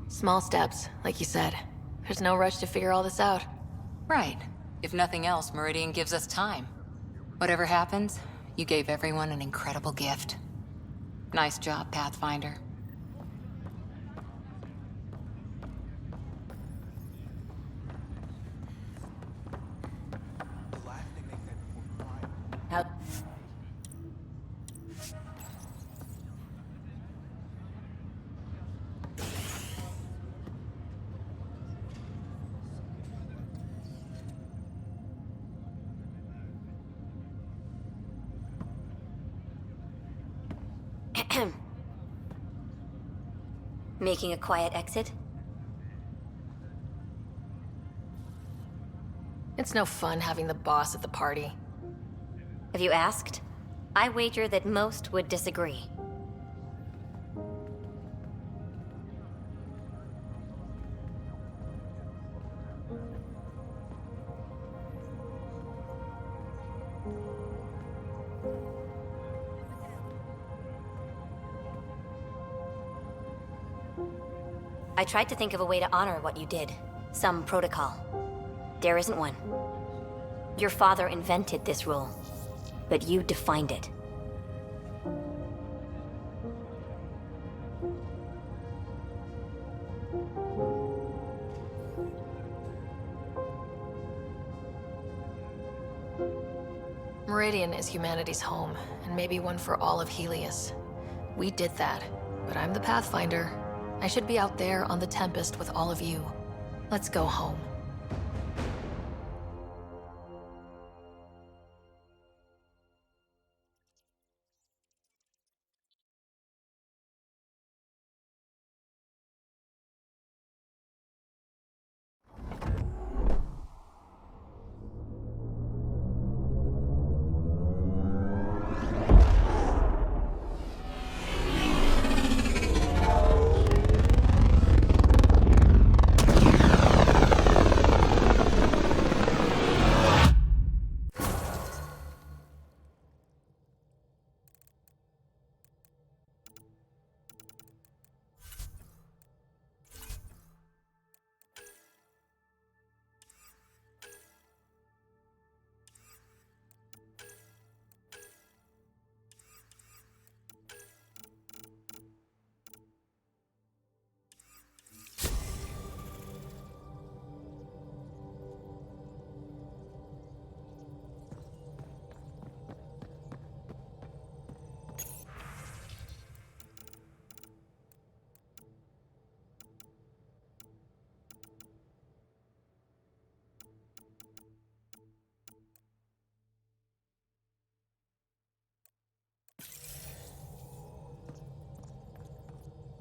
Small steps, like you said. There's no rush to figure all this out. Right. If nothing else, Meridian gives us time. Whatever happens, you gave everyone an incredible gift. Nice job, Pathfinder. How... Making a quiet exit? It's no fun having the boss at the party. Have you asked? I wager that most would disagree. I tried to think of a way to honor what you did. Some protocol. There isn't one. Your father invented this rule, but you defined it. Meridian is humanity's home, and maybe one for all of Helios. We did that, but I'm the Pathfinder. I should be out there on the Tempest with all of you. Let's go home.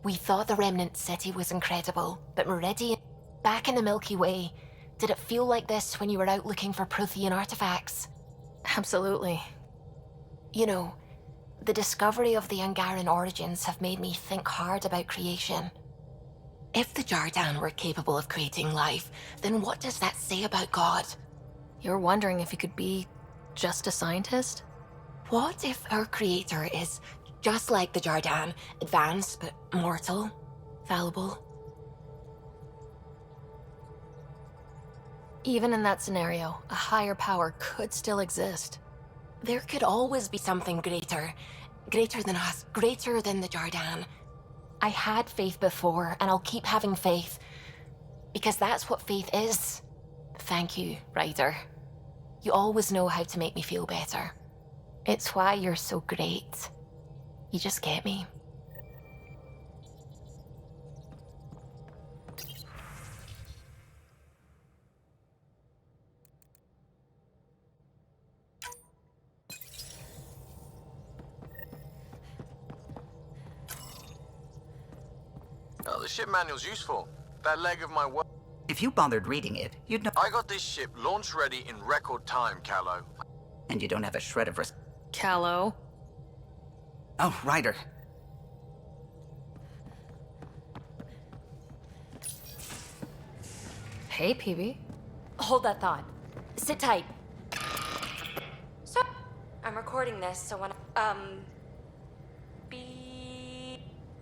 We thought the Remnant City was incredible, but Meridian, back in the Milky Way, did it feel like this when you were out looking for Prothean artifacts? Absolutely. You know, the discovery of the Angaran origins have made me think hard about creation. If the Jardan were capable of creating life, then what does that say about God? You're wondering if he could be just a scientist? What if our creator is just like the Jardan, advanced but mortal, fallible? Even in that scenario, a higher power could still exist. There could always be something greater. Greater than us, greater than the Jardan. I had faith before, and I'll keep having faith. Because that's what faith is. Thank you, Ryder. You always know how to make me feel better. It's why you're so great. You just get me. Oh, the ship manual's useful. That leg of my work. If you bothered reading it, you'd know. I got this ship launch ready in record time, Callow. And you don't have a shred of Callow? Oh, Ryder. Hey, PB. Hold that thought. Sit tight. So, I'm recording this, so when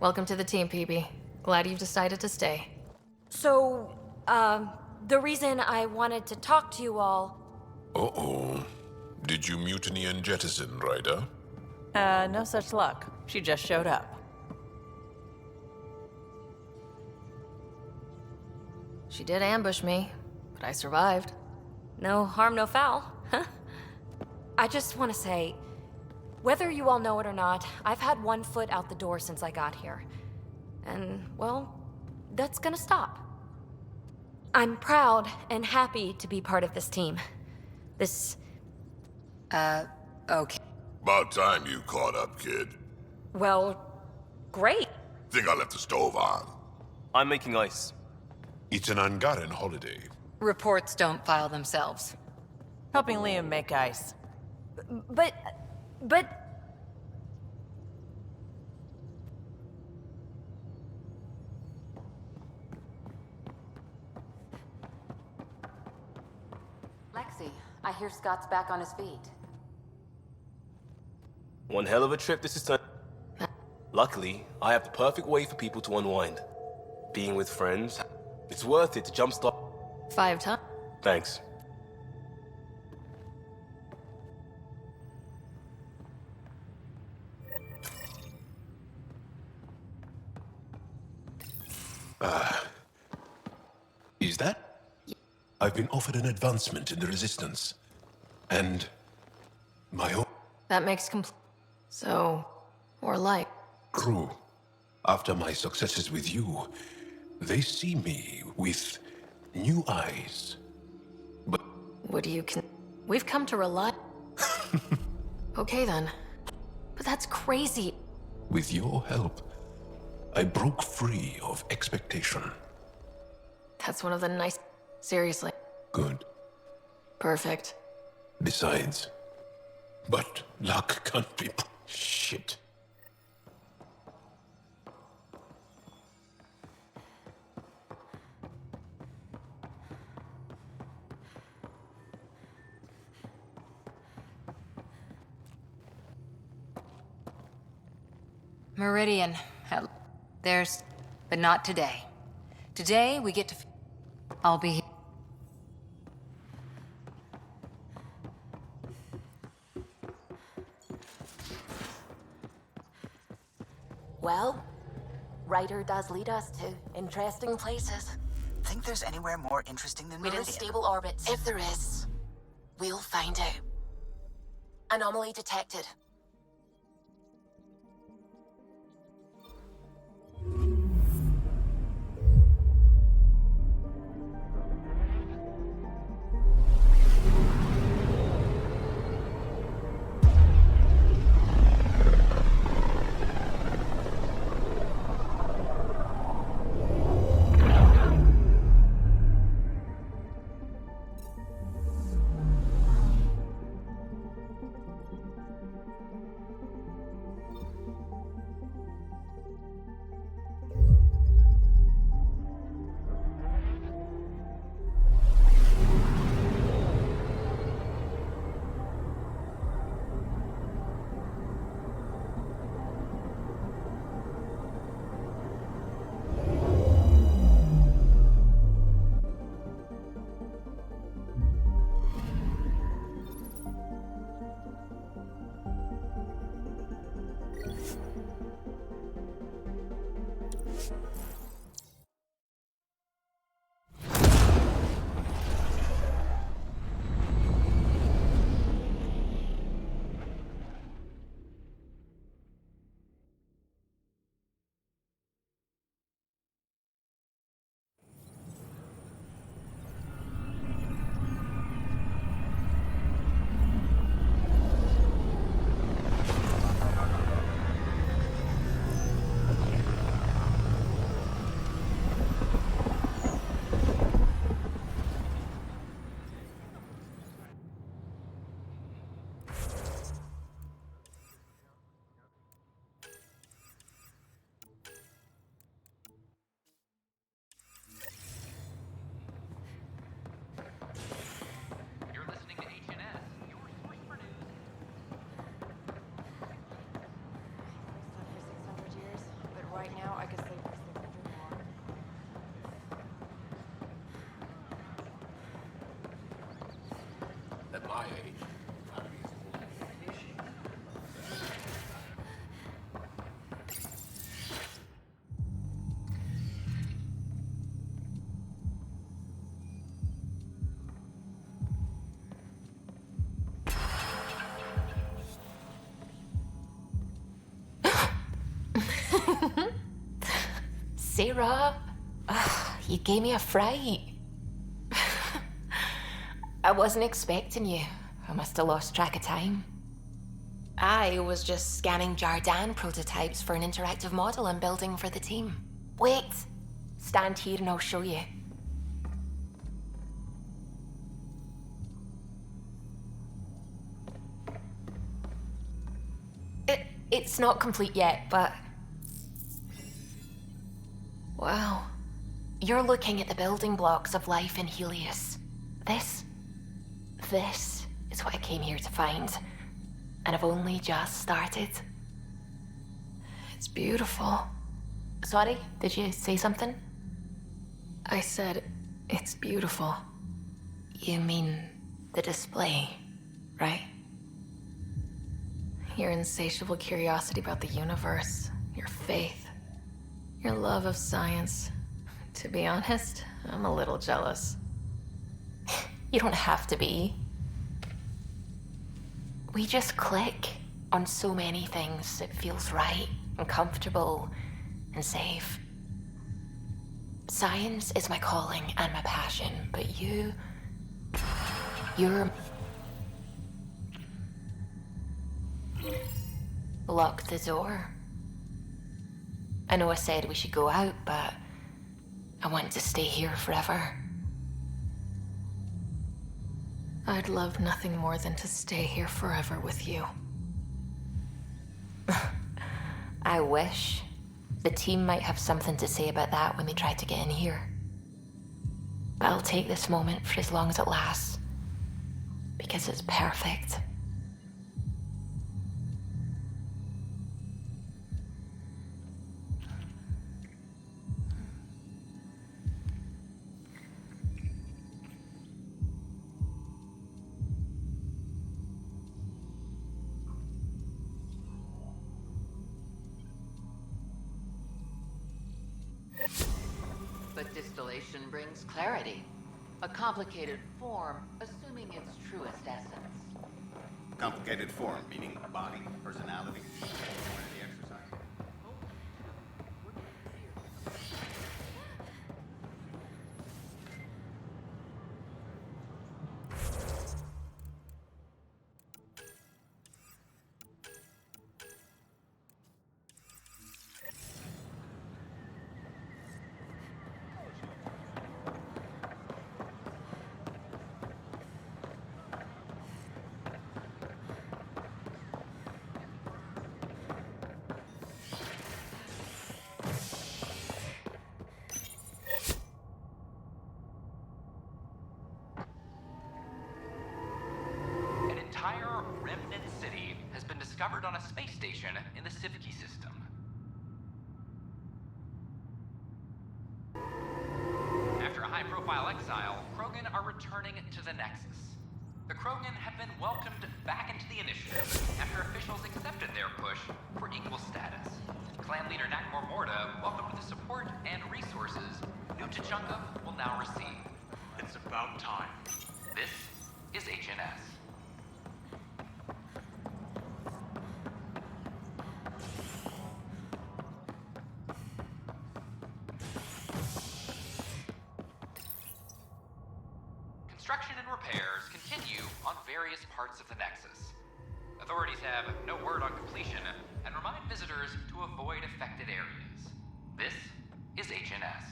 Welcome to the team, PB. Glad you've decided to stay. So, the reason I wanted to talk to you all... Uh-oh. Did you mutiny and jettison, Ryder? No such luck. She just showed up. She did ambush me, but I survived. No harm, no foul, huh? I just want to say, whether you all know it or not, I've had one foot out the door since I got here. And, well, that's gonna stop. I'm proud and happy to be part of this team. This... okay. About time you caught up, kid. Well, great. Think I left the stove on. I'm making ice. It's an Angaran holiday. Reports don't file themselves. Helping Liam make ice. But... Lexi, I hear Scott's back on his feet. One hell of a trip this is turning. Luckily, I have the perfect way for people to unwind. being with friends. It's worth it to jumpstart. 5 times. Thanks. Is that? I've been offered an advancement in the Resistance. And my own That makes So, more like. crew, after my successes with you, they see me with new eyes. But What do you We've come to rely. Okay then. But that's crazy. with your help, I broke free of expectation. That's one of the nice. Seriously. Good. Perfect. Besides, but luck can't be shit. Meridian. There's... But not today. Today, we get to... I'll be here. Well, Ryder does lead us to interesting places. Think there's anywhere more interesting than Within Meridian? stable orbits. If there is, we'll find out. Anomaly detected. At my age, family is more important. Sarah, you gave me a fright. I wasn't expecting you. I must have lost track of time. I was just scanning Jardan prototypes for an interactive model I'm building for the team. Wait, stand here and I'll show you. It's not complete yet, but... Wow. You're looking at the building blocks of life in Helios. This is what I came here to find. And I've only just started. It's beautiful. Sorry, did you say something? I said it's beautiful. You mean the display, right? Your insatiable curiosity about the universe, your faith, your love of science. To be honest, I'm a little jealous. You don't have to be. We just click on so many things. It feels right and comfortable and safe. Science is my calling and my passion, but you're... Lock the door. I know I said we should go out, but I want to stay here forever. I'd love nothing more than to stay here forever with you. I wish. The team might have something to say about that when they try to get in here. But I'll take this moment for as long as it lasts. Because it's perfect. But distillation brings clarity. A complicated form, assuming its truest essence. Complicated form, meaning body, personality. The exercise. An entire remnant city has been discovered on a space station in the Civici system. After a high-profile exile, Krogan are returning to the Nexus. The Krogan have been welcomed back into the initiative after officials accepted their push for equal status. Clan leader Nakmor Morda welcomed the support and resources New Tachunga will now receive. It's about time. This is HNS. Construction and repairs continue on various parts of the Nexus. Authorities have no word on completion and remind visitors to avoid affected areas. This is HNS.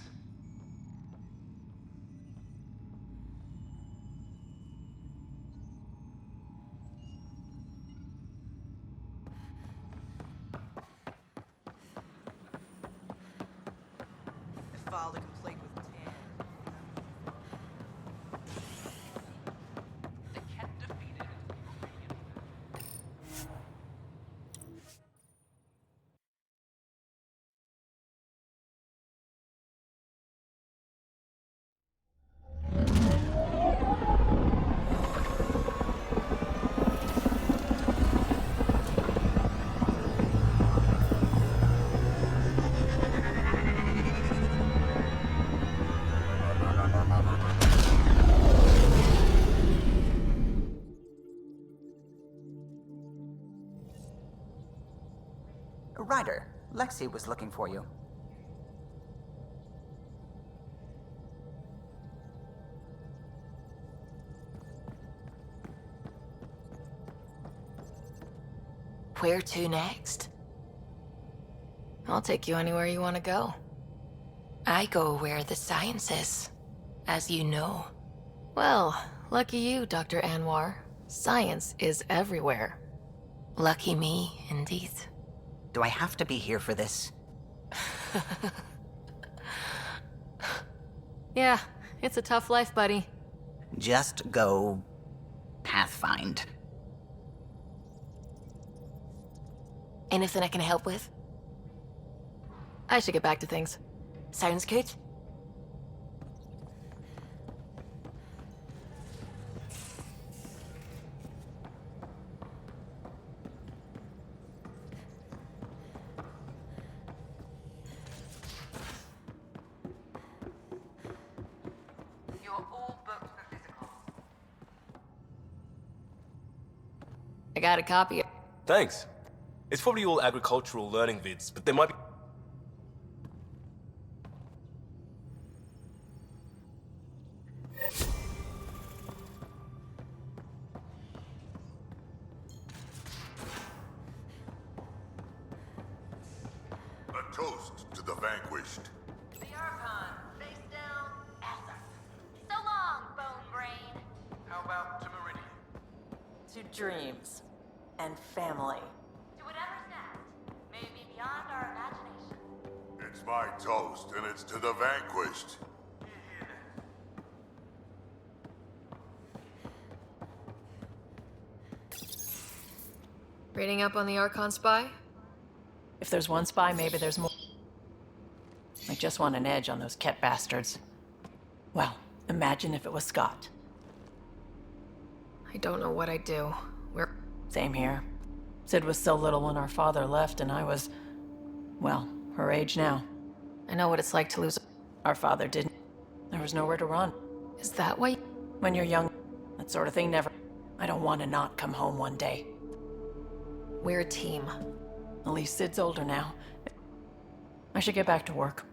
I filed a complaint with Tan. Ryder, Lexi was looking for you. Where to next? I'll take you anywhere you want to go. I go where the science is, as you know. Well, lucky you, Dr. Anwar. Science is everywhere. Lucky me, indeed. Do I have to be here for this? Yeah, it's a tough life, buddy. Just go... Pathfind. Anything I can help with? I should get back to things. Sounds good. got a copy. Thanks. It's probably all agricultural learning vids, but there might be... A toast to the vanquished. The Archon, face down, answer. So long, bone brain. How about to Meridian? To dreams. And family. To whatever's next. May it be beyond our imagination. It's my toast, and it's to the vanquished. Reading up on the Archon spy? If there's one spy, maybe there's more. I just want an edge on those Ket bastards. Well, imagine if it was Scott. I don't know what I'd do. Same here. Sid was so little when our father left, and I was, well, her age now. I know what it's like to lose. Our father didn't. There was nowhere to run. Is that why? When you're young, that sort of thing never... I don't want to not come home one day. We're a team. At least Sid's older now. I should get back to work.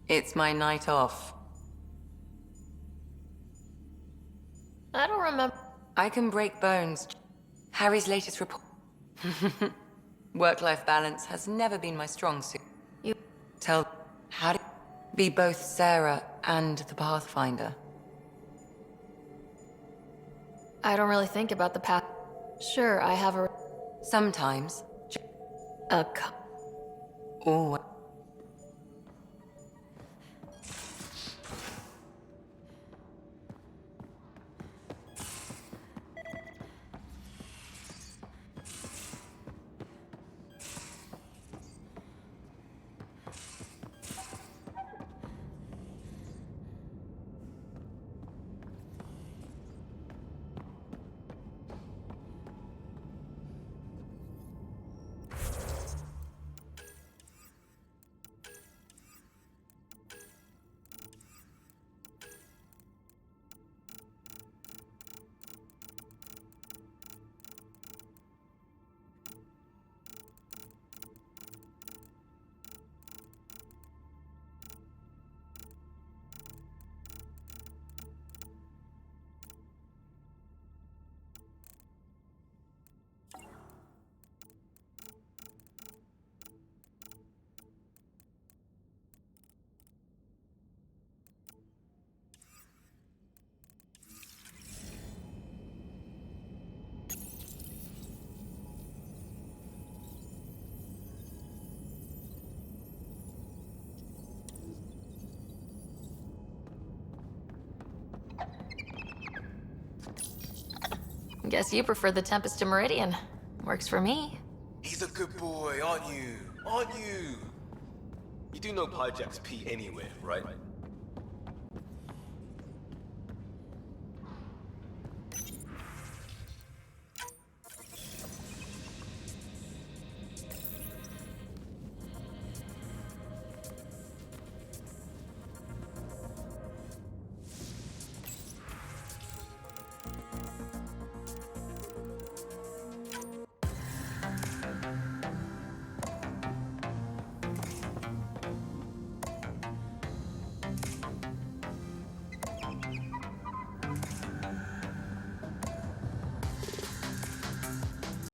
It's my night off. I don't remember. I can break bones. Harry's latest report. Work-life balance has never been my strong suit. You tell how to be both Sarah and the Pathfinder. I don't really think about the path. Sure, I have a... Sometimes. A Oh. Guess you prefer the Tempest to Meridian. Works for me. He's a good boy, aren't you? Aren't you? You do know Pyjack's pee anywhere, right?